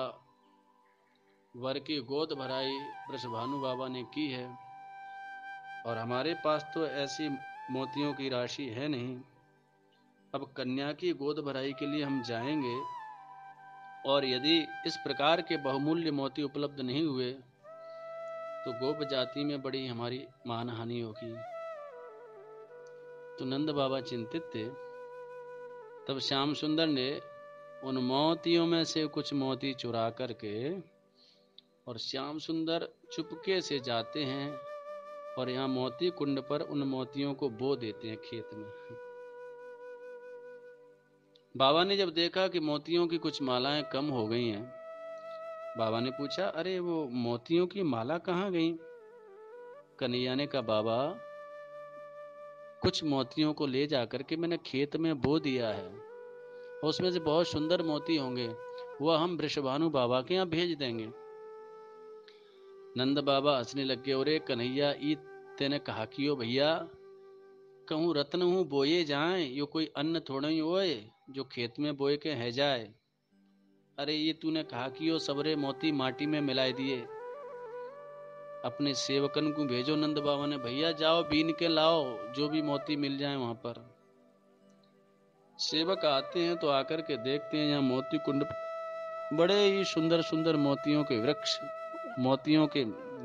वर की गोद भराई वृषभानु बाबा ने की है और हमारे पास तो ऐसी मोतियों की राशि है नहीं। अब कन्या की गोद भराई के लिए हम जाएंगे और यदि इस प्रकार के बहुमूल्य मोती उपलब्ध नहीं हुए तो गोप जाति में बड़ी हमारी मानहानि होगी। तो नंद बाबा चिंतित थे। तब श्याम सुंदर ने उन मोतियों में से कुछ मोती चुरा करके और श्याम सुंदर चुपके से जाते हैं और यहाँ मोती कुंड पर उन मोतियों को बो देते हैं खेत में। बाबा ने जब देखा कि मोतियों की कुछ मालाएं कम हो गई हैं, बाबा ने पूछा, अरे वो मोतियों की माला कहाँ गई? कन्हैया ने कहा, बाबा कुछ मोतियों को ले जाकर के मैंने खेत में बो दिया है, उसमें से बहुत सुंदर मोती होंगे, वह हम वृषभानु बाबा के यहाँ भेज देंगे। नंद बाबा हंसने लगे, और कन्हैया ई तेने कहा कि ओ भैया कहूँ रत्न हूँ बोए जाए, यो कोई अन्न थोड़ा ही होए जो खेत में बोए के है जाए। अरे ये तूने कहा कि यो सबरे मोती माटी में मिलाई दिए, अपने सेवकन को भेजो। नंद बाबा ने, भैया जाओ बीन के लाओ जो भी मोती मिल जाए वहां पर। सेवक आते हैं तो आकर के देखते हैं यहाँ मोती कुंड बड़े ही सुंदर सुंदर मोतियों के वृक्ष, मोतियों के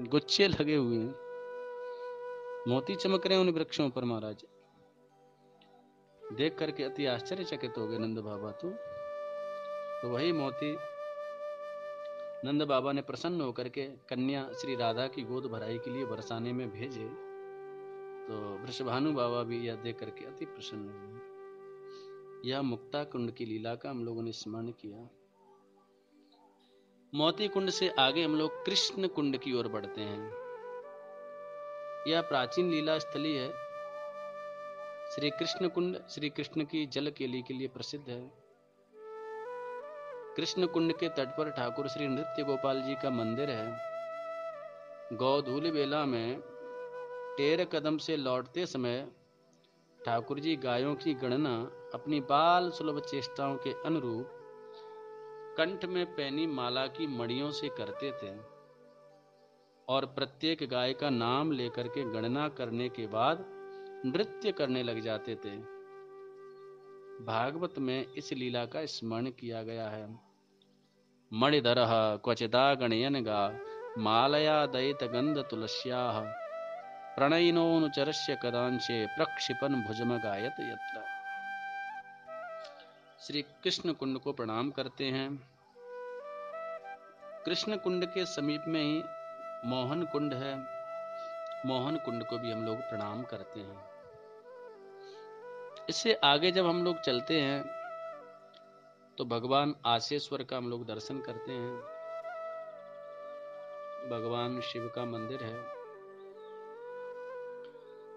गुच्छे लगे हुए हैं, मोती चमक रहे हैं उन वृक्षों पर। महाराज देख करके अति आश्चर्यचकित हो गए नंद बाबा। तो वही मोती नंद बाबा ने प्रसन्न होकर के कन्या श्री राधा की गोद भराई के लिए बरसाने में भेजे। तो वृषभानु बाबा भी यह देख करके अति प्रसन्न हुए। यह मुक्ता कुंड की लीला का हम लोगों ने स्मरण किया। मोती कुंड से आगे हम लोग कृष्ण कुंड की ओर बढ़ते हैं। यह प्राचीन लीला स्थली है। श्री कृष्ण कुंड श्री कृष्ण की जल केली के लिए प्रसिद्ध है। कृष्ण कुंड के तट पर ठाकुर श्री नृत्य गोपाल जी का मंदिर है। गौधूल बेला में टेर कदम से लौटते समय ठाकुर जी गायों की गणना अपनी बाल सुलभ चेष्टाओं के अनुरूप कंठ में पहनी माला की मणियों से करते थे और प्रत्येक गाय का नाम लेकर के गणना करने के बाद नृत्य करने लग जाते थे। भागवत में इस लीला का स्मरण किया गया है। मणिधरः क्वचिदा गणयनगा मालया दयित गंध तुलस्याः प्रणयिनोऽनुचरस्य कदांशे प्रक्षिपन भुजम गायत यत्र। श्री कृष्ण कुंड को प्रणाम करते हैं। कृष्ण कुंड के समीप में ही मोहन कुंड है। मोहन कुंड को भी हम लोग प्रणाम करते हैं। इससे आगे जब हम लोग चलते हैं तो भगवान आसेश्वर का हम लोग दर्शन करते हैं। भगवान शिव का मंदिर है।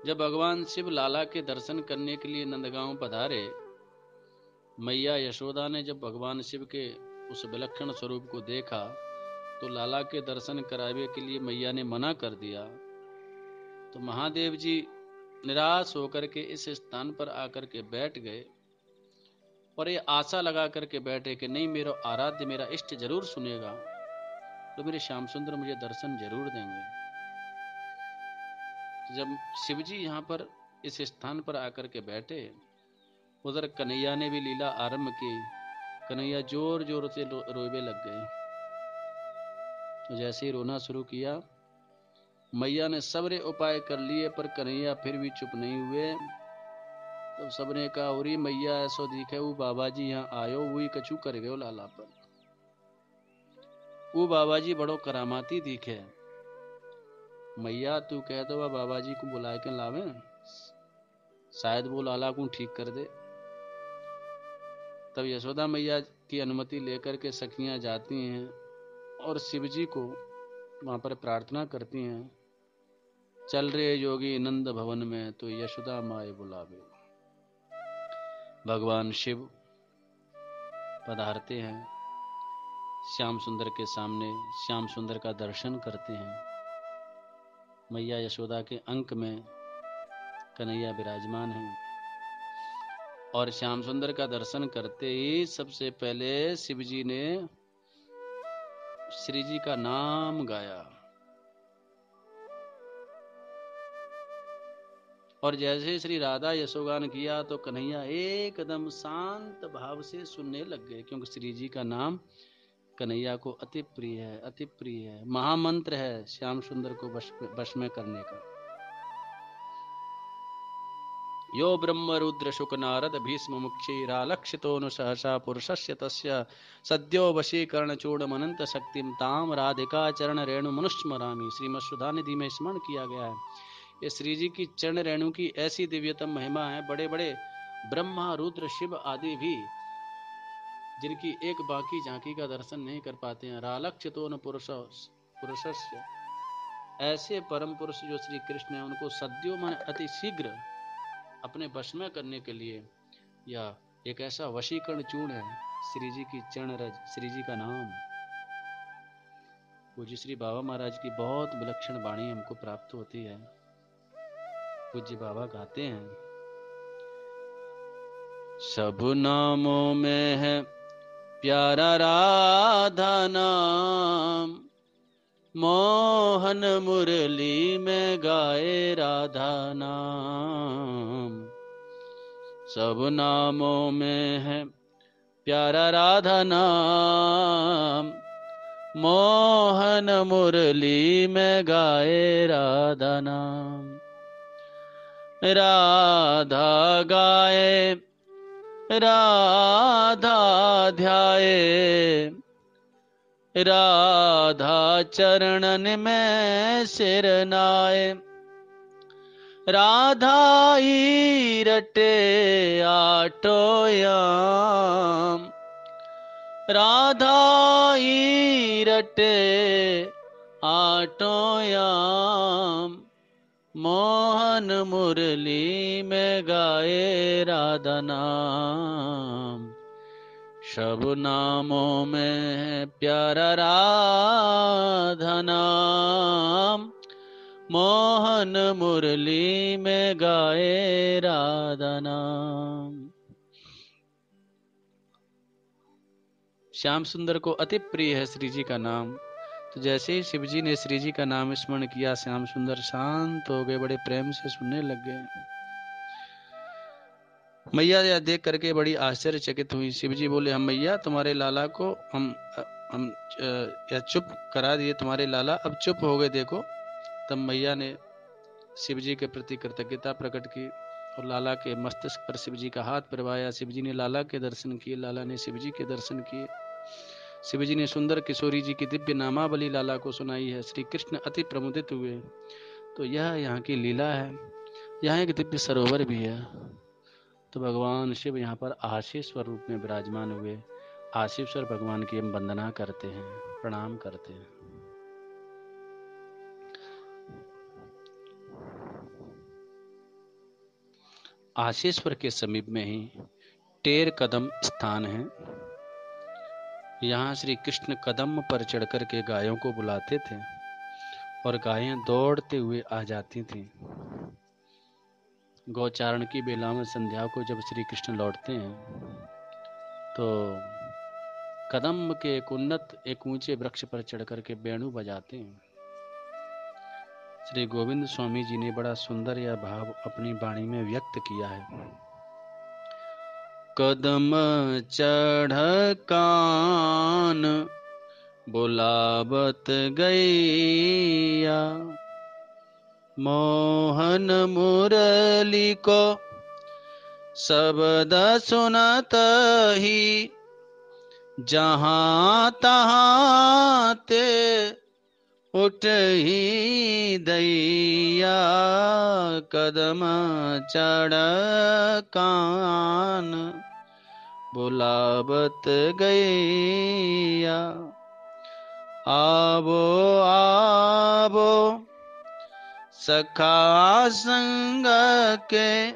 जब भगवान शिव लाला के दर्शन करने के लिए नंदगांव पधारे, मैया यशोदा ने जब भगवान शिव के उस विलक्षण स्वरूप को देखा तो लाला के दर्शन करावे के लिए मैया ने मना कर दिया। तो महादेव जी निराश होकर के इस स्थान पर आकर के बैठ गए और ये आशा लगा करके बैठे कि नहीं, मेरा आराध्य, मेरा इष्ट जरूर सुनेगा, तो मेरे श्याम सुंदर मुझे दर्शन जरूर देंगे। तो जब शिवजी यहाँ पर इस स्थान पर आकर के बैठे, उधर कन्हैया ने भी लीला आरंभ की। कन्हैया जोर जोर से रोवे लग गए। तो जैसे ही रोना शुरू किया, मैया ने सबरे उपाय कर लिए पर कन्हैया फिर भी चुप नहीं हुए। तब सबने कहा, उरी मैया ऐसो दिखे वो बाबा जी यहाँ आयो, वही कछु कर गयो लाला पर। वो बाबा जी बड़ो करामाती दिखे। मैया तू कह दो बाबा जी को बुला के लावे, शायद वो लाला को ठीक कर दे। तब यशोदा मैया की अनुमति लेकर के सखियां जाती हैं और शिव जी को वहां पर प्रार्थना करती हैं, चल रे योगी नंद भवन में तो यशोदा माए बुलावे। भगवान शिव पधारते हैं श्याम सुंदर के सामने, श्याम सुंदर का दर्शन करते हैं। मैया यशोदा के अंक में कन्हैया विराजमान हैं और श्याम सुंदर का दर्शन करते ही सबसे पहले शिवजी ने श्री जी का नाम गाया और जैसे श्री राधा यशोगान किया तो कन्हैया एकदम शांत भाव से सुनने लग गए, क्योंकि श्री जी का नाम कन्हैया को अति प्रिय है, अति प्रिय है, महामंत्र है श्याम सुंदर को वश में करने का। यो ब्रह्म रुद्र शुक नारद भीष्म मुक्षीरालक्षितो सहसा पुरुषस्य तस्य सद्यो वशीकरण चूड़मनंत शक्तिम ताम राधिका चरण रेणु मनुष्मरामी। श्रीमद् सुधा निधि में स्मरण किया गया है। ये श्री जी की चरण रेणु की ऐसी दिव्यतम महिमा है, बड़े बड़े ब्रह्मा रुद्र शिव आदि भी जिनकी एक बाकी झांकी का दर्शन नहीं कर पाते हैं। रालक्षितो न पुरुषस्य, ऐसे परम पुरुष जो श्री कृष्ण है उनको सद्यो मन अति शीघ्र अपने वश में करने के लिए यह एक ऐसा वशीकरण चूर्ण है श्री जी की चरण रज, श्री जी का नाम। पूज्य श्री बाबा महाराज की बहुत विलक्षण वाणी हमको प्राप्त होती है। पूज्य बाबा गाते हैं, सब नामों में है प्यारा राधा नाम, मोहन मुरली में गाए राधा नाम। सब नामों में है प्यारा राधा नाम, मोहन मुरली में गाए राधा नाम। राधा गाए राधा ध्याए, राधा चरणन में सिर नाए। राधा ही रटे आठो याम, राधा ही रटे आठो याम। मोहन मुरली में गाए राधा नाम। सब नामों में प्यारा राधा नाम, मोहन मुरली में गाए राधा नाम। श्याम सुंदर को अति प्रिय है श्री जी का नाम। तो जैसे ही शिव जी ने श्री जी का नाम स्मरण किया, श्याम सुंदर शांत हो गए, बड़े प्रेम से सुनने लग गए। मैया यह देख करके बड़ी आश्चर्यचकित हुई। शिव जी बोले, हम मैया तुम्हारे लाला को हम या चुप करा दिए तुम्हारे लाला, अब चुप हो गए देखो। तब मैया ने शिव जी के प्रति कृतज्ञता प्रकट की और लाला के मस्तिष्क पर शिव जी का हाथ फिरवाया। शिव जी ने लाला के दर्शन किए, लाला ने शिव जी के दर्शन किए। शिव जी ने सुंदर किशोरी जी की दिव्य नामावली लाला को सुनाई है। श्री कृष्ण अति प्रमुदित हुए। तो यह यहाँ की लीला है। यहाँ एक दिव्य सरोवर भी है। तो भगवान शिव यहाँ पर आशीश्वर रूप में विराजमान हुए। आशीश्वर भगवान की हम वंदना करते हैं, प्रणाम करते हैं। आशीश्वर के समीप में ही टेर कदम स्थान है। यहाँ श्री कृष्ण कदम पर चढ़कर के गायों को बुलाते थे और गायें दौड़ते हुए आ जाती थीं। गौचारण की बेला में संध्या को जब श्री कृष्ण लौटते हैं तो कदम के एक उन्नत एक ऊंचे वृक्ष पर चढ़कर के वेणु बजाते हैं। श्री गोविंद स्वामी जी ने बड़ा सुंदर यह भाव अपनी वाणी में व्यक्त किया है। कदम चढ़ कान बुलावत गैया, मोहन मुरली को शब्द सुनत ही, जहाँ तहाँ ते उठ ही दैया। कदम चढ़ कान बुलावत गैया, आवो आवो सखा संग के,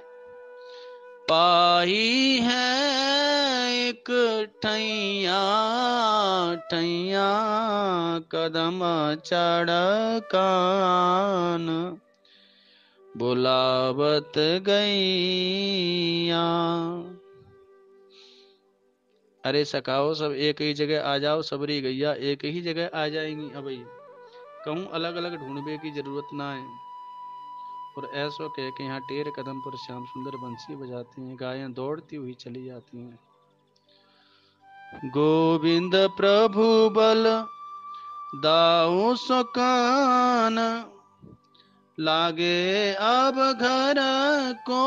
पाही है एक ठैया ठैया। कदम चढ़ कान बुलावत गैया। अरे सखाओ सब एक ही जगह आ जाओ, सबरी गैया एक ही जगह आ जाएंगी। अब कहूँ अलग अलग ढूंढने की जरूरत ना है। और ऐसो कह के यहाँ टेर कदम पर श्याम सुंदर बंसी बजाती हैं, गायें दौड़ती हुई चली जाती हैं। गोविंद प्रभु बल दाऊ सुकान, लागे अब घर को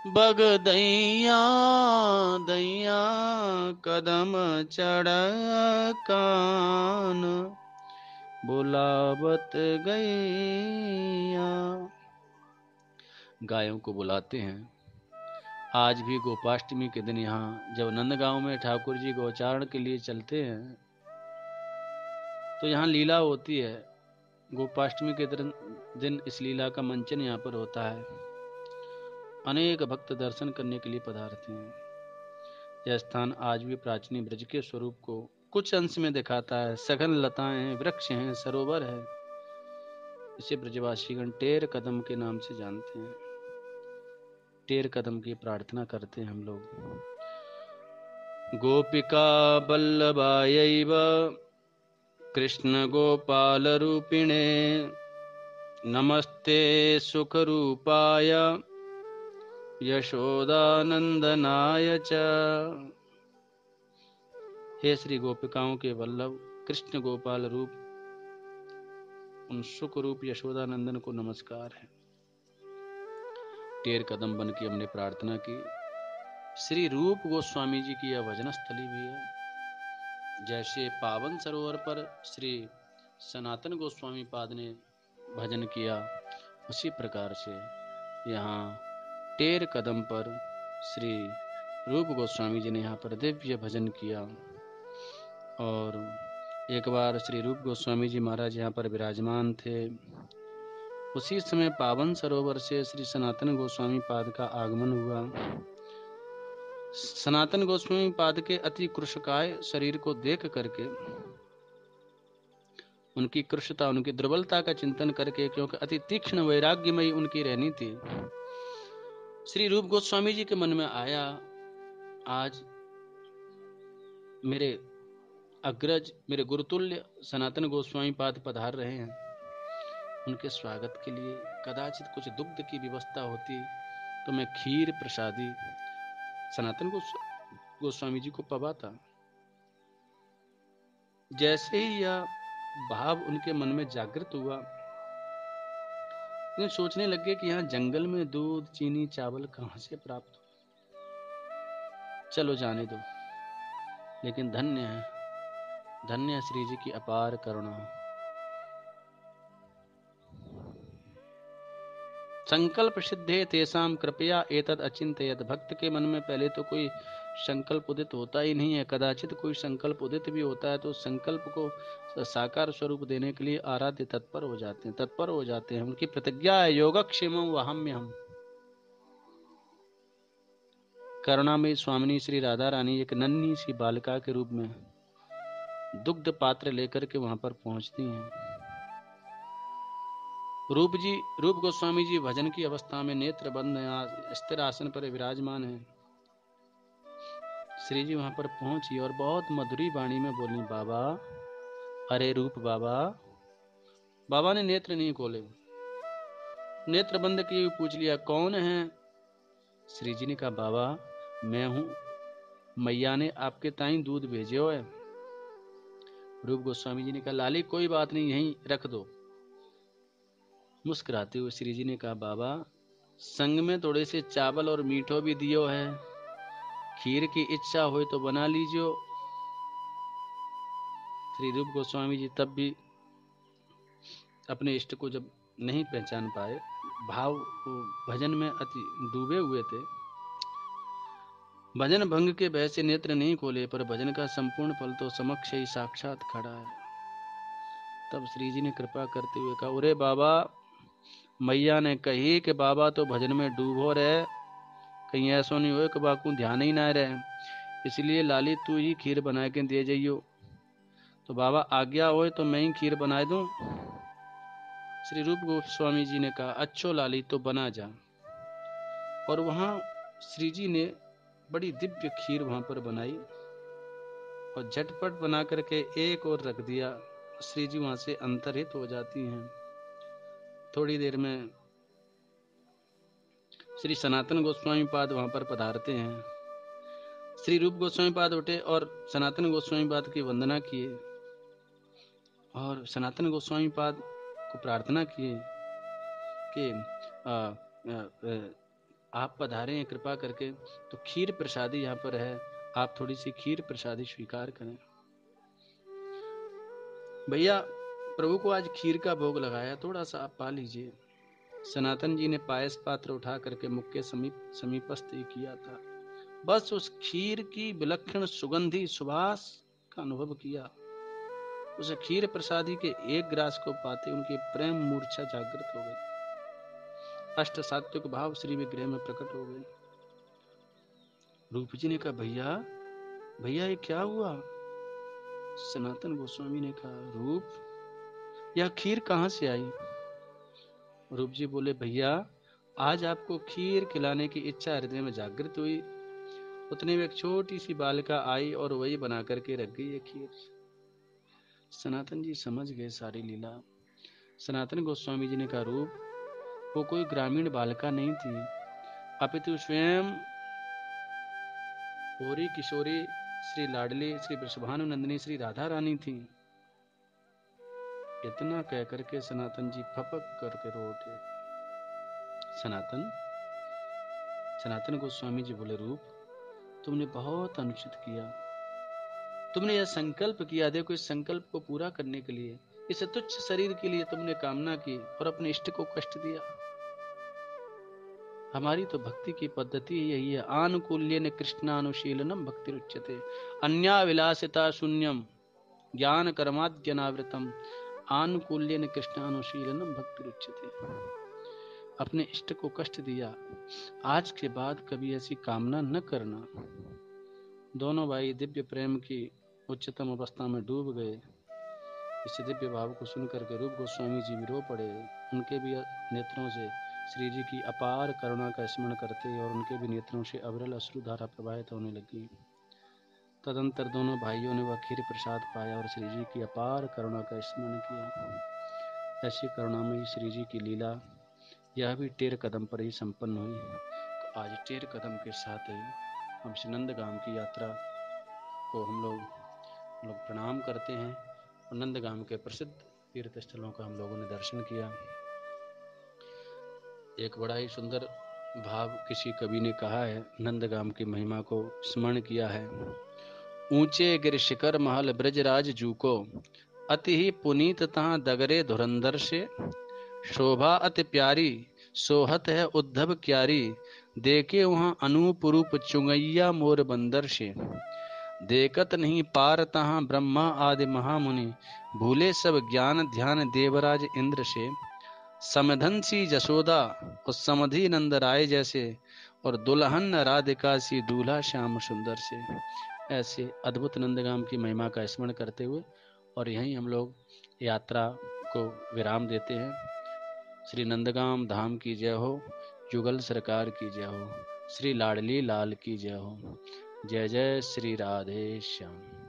बग दैया दैया। कदम चढ़ कान बुलावत गैया। गायों को बुलाते हैं। आज भी गोपाष्टमी के दिन यहाँ जब नंदगांव में ठाकुर जी गोचारण के लिए चलते हैं तो यहाँ लीला होती है। गोपाष्टमी के दिन इस लीला का मंचन यहाँ पर होता है। अनेक भक्त दर्शन करने के लिए पधारते हैं। यह स्थान आज भी प्राचीन ब्रज के स्वरूप को कुछ अंश में दिखाता है। सघन लताएं हैं, वृक्ष हैं, सरोवर है। इसे ब्रजवासीगण टेर कदम के नाम से जानते हैं। टेर कदम की प्रार्थना करते हैं हम लोग। गोपिका बल्लभायैव कृष्ण गोपाल रूपिणे, नमस्ते सुख रूपाय यशोदानंदनाय च। हे श्री गोपिकाओं के वल्लभ कृष्ण गोपाल रूप उन सुख रूप यशोदानंदन को नमस्कार है। टेर कदम बन के हमने प्रार्थना की। श्री रूप गोस्वामी जी की यह भजन स्थली भी है। जैसे पावन सरोवर पर श्री सनातन गोस्वामी पाद ने भजन किया, उसी प्रकार से यहाँ टेर कदम पर श्री रूप गोस्वामी जी ने यहाँ पर दिव्य भजन किया। और एक बार श्री रूप गोस्वामी जी महाराज यहाँ पर विराजमान थे। उसी समय पावन सरोवर से श्री सनातन गोस्वामी पाद का आगमन हुआ। सनातन गोस्वामी पाद के अति कृशकाय शरीर को देख करके, उनकी कृशता, उनकी दुर्बलता का चिंतन करके, क्योंकि अति तीक्ष्ण वैराग्यमयी उनकी रहनी थी, श्री रूप गोस्वामी जी के मन में आया, आज मेरे अग्रज, मेरे गुरुतुल्य सनातन गोस्वामी पाद पधार रहे हैं, उनके स्वागत के लिए कदाचित कुछ दुग्ध की व्यवस्था होती तो मैं खीर प्रसादी सनातन गोस्वामी जी को पवाता। जैसे ही यह भाव उनके मन में जागृत हुआ, वे सोचने लगे कि यहाँ जंगल में दूध, चीनी, चावल कहाँ से प्राप्त हो। चलो जाने दो, लेकिन धन्य है, धन्य है श्री जी की अपार करुणा। संकल्प सिद्धे तेसाम कृपया एतद अचिंतयत। भक्त के मन में पहले तो कोई संकल्प उदित होता ही नहीं है। कदाचित कोई संकल्प उदित भी होता है तो संकल्प को साकार स्वरूप देने के लिए आराध्य तत्पर हो जाते हैं। उनकी प्रतिज्ञा है योगक्षेमं वहाम्यहम्। करुणामयी स्वामिनी श्री राधा रानी एक नन्ही सी बालिका के रूप में दुग्ध पात्र लेकर के वहां पर पहुंचती हैं। रूप गोस्वामी जी भजन की अवस्था में नेत्र बंद स्थिर आसन पर विराजमान हैं। श्री जी वहां पर पहुंची और बहुत मधुरी वाणी में बोली, बाबा, अरे रूप बाबा। बाबा ने नेत्र नहीं खोले, नेत्र बंद किए पूछ लिया, कौन है? श्री जी ने कहा, बाबा मैं हूं, मैया ने आपके ताई दूध भेजे हो है। रूप गोस्वामी जी ने कहा, लाली कोई बात नहीं, यहीं रख दो। मुस्कुराते हुए श्री जी ने कहा, बाबा संग में थोड़े से चावल और मीठो भी दियो है, खीर की इच्छा हो तो बना लीजियो। श्री रूप गोस्वामी जी तब भी अपने इष्ट को जब नहीं पहचान पाए, भाव भजन में अति डूबे हुए थे, भजन भंग के भय से नेत्र नहीं खोले, पर भजन का संपूर्ण फल तो समक्ष ही साक्षात खड़ा है। तब श्री जी ने कृपा करते हुए कहा, अरे बाबा, मैया ने कही कि बाबा तो भजन में डूबो रहे, कहीं ऐसा नहीं हो कि बाकू ध्यान ही ना रहे, इसलिए लाली तू ही खीर बना के दे जाइयो। तो बाबा आज्ञा हो तो मैं ही खीर बना दूं। श्री रूप गोस्वामी जी ने कहा, अच्छो लाली तो बना जा। और वहां श्री जी ने बड़ी दिव्य खीर वहां पर बनाई और झटपट बना करके एक और रख दिया। श्री जी वहां से अंतरहित हो जाती हैं। थोड़ी देर में श्री सनातन गोस्वामी पाद वहां पर पधारते हैं। श्री रूप गोस्वामी पाद उठे और सनातन गोस्वामी पाद की वंदना किए और सनातन गोस्वामी पाद को प्रार्थना किए कि आप पधारे हैं कृपा करके, तो खीर प्रसादी यहाँ पर है, आप थोड़ी सी खीर प्रसादी स्वीकार करें। भैया प्रभु को आज खीर का भोग लगाया, थोड़ा सा आप पा लीजिए। सनातन जी ने पायस पात्र उठा करके मुख के समीपस्थ ही किया था। बस उस खीर की विलक्षण सुगंधी सुवास का अनुभव किया। उस खीर प्रसादी के एक ग्रास को पाते उनकी प्रेम मूर्छा जागृत हो गई। अष्ट सात्विक भाव श्री विग्रह में प्रकट हो गए। रूप जी ने कहा, भैया भैया ये क्या हुआ? सनातन गोस्वामी ने कहा, रूप यह खीर कहाँ से आई? रूप जी बोले, भैया आज आपको खीर खिलाने की इच्छा हृदय में जागृत हुई, उतने में एक छोटी सी बालिका आई और वही बना करके रख गई ये खीर। सनातन जी समझ गए सारी लीला। सनातन गोस्वामी जी ने कहा, रूप वो कोई ग्रामीण बालिका नहीं थी, अपितु स्वयं होरी किशोरी श्री लाडली श्री वृषभानुनंदिनी श्री राधा रानी थी। इतना कह करके सनातन जी फपक करके रो उठे। सनातन गोस्वामी जी बोले, रूप तुमने बहुत अनुचित किया, तुमने यह संकल्प किया, देखो इस संकल्प को पूरा करने के लिए, इस तुच्छ शरीर के लिए तुमने कामना की और अपने इष्ट को कष्ट दिया। हमारी तो भक्ति की पद्धति यही है, आनुकूल्येन कृष्णानुशीलनम भक्ति रुच्यते, अन्या विलासिता शून्यम ज्ञान कर्माद्यनावृतम, आनुकूल्येन कृष्णानुशीलनम भक्ति रुच्यते। अपने इष्ट को कष्ट दिया, आज के बाद कभी ऐसी कामना न करना। दोनों भाई दिव्य प्रेम की उच्चतम अवस्था में डूब गए। इस दिव्य भाव को सुनकर के रूप गोस्वामी जी भी रो पड़े। उनके भी नेत्रों से श्री जी की अपार करुणा का स्मरण करते और उनके भी नेत्रों से अविरल अश्रुधारा प्रवाहित होने लगी। तदंतर दोनों भाइयों ने वह खीर प्रसाद पाया और श्री जी की अपार करुणा का स्मरण किया। ऐसी करुणामयी श्री जी की लीला यह भी टेर कदम पर ही संपन्न हुई। तो आज टेर कदम के साथ ही हम श्री नंदगाम की यात्रा को हम लोग लोग प्रणाम करते हैं। और नंदगाम के प्रसिद्ध तीर्थ स्थलों का हम लोगों ने दर्शन किया। एक बड़ा ही सुंदर भाव किसी कवि ने कहा है, नंदगाम की महिमा को स्मरण किया है। ऊंचे गिर शिखर महल ब्रजराज जूको, अति ही पुनीत तहाँ दगरे धुरंधर से। शोभा अति प्यारी सोहत है उद्धव क्यारी, देखे वहाँ अनूप रूप चुंगैया मोर बंदर से। देखत नहीं पार तहाँ ब्रह्मा आदि महामुनि, भूले सब ज्ञान ध्यान देवराज इंद्र से। समधन सी जसोदा और समधि नंद राय जैसे, और दुल्हन राधिका सी दूल्हा श्याम सुंदर से। ऐसे अद्भुत नंदगाम की महिमा का स्मरण करते हुए और यहीं हम लोग यात्रा को विराम देते हैं। श्री नंदगाम धाम की जय हो, युगल सरकार की जय हो, श्री लाडली लाल की जय हो। जय जय श्री राधे श्याम।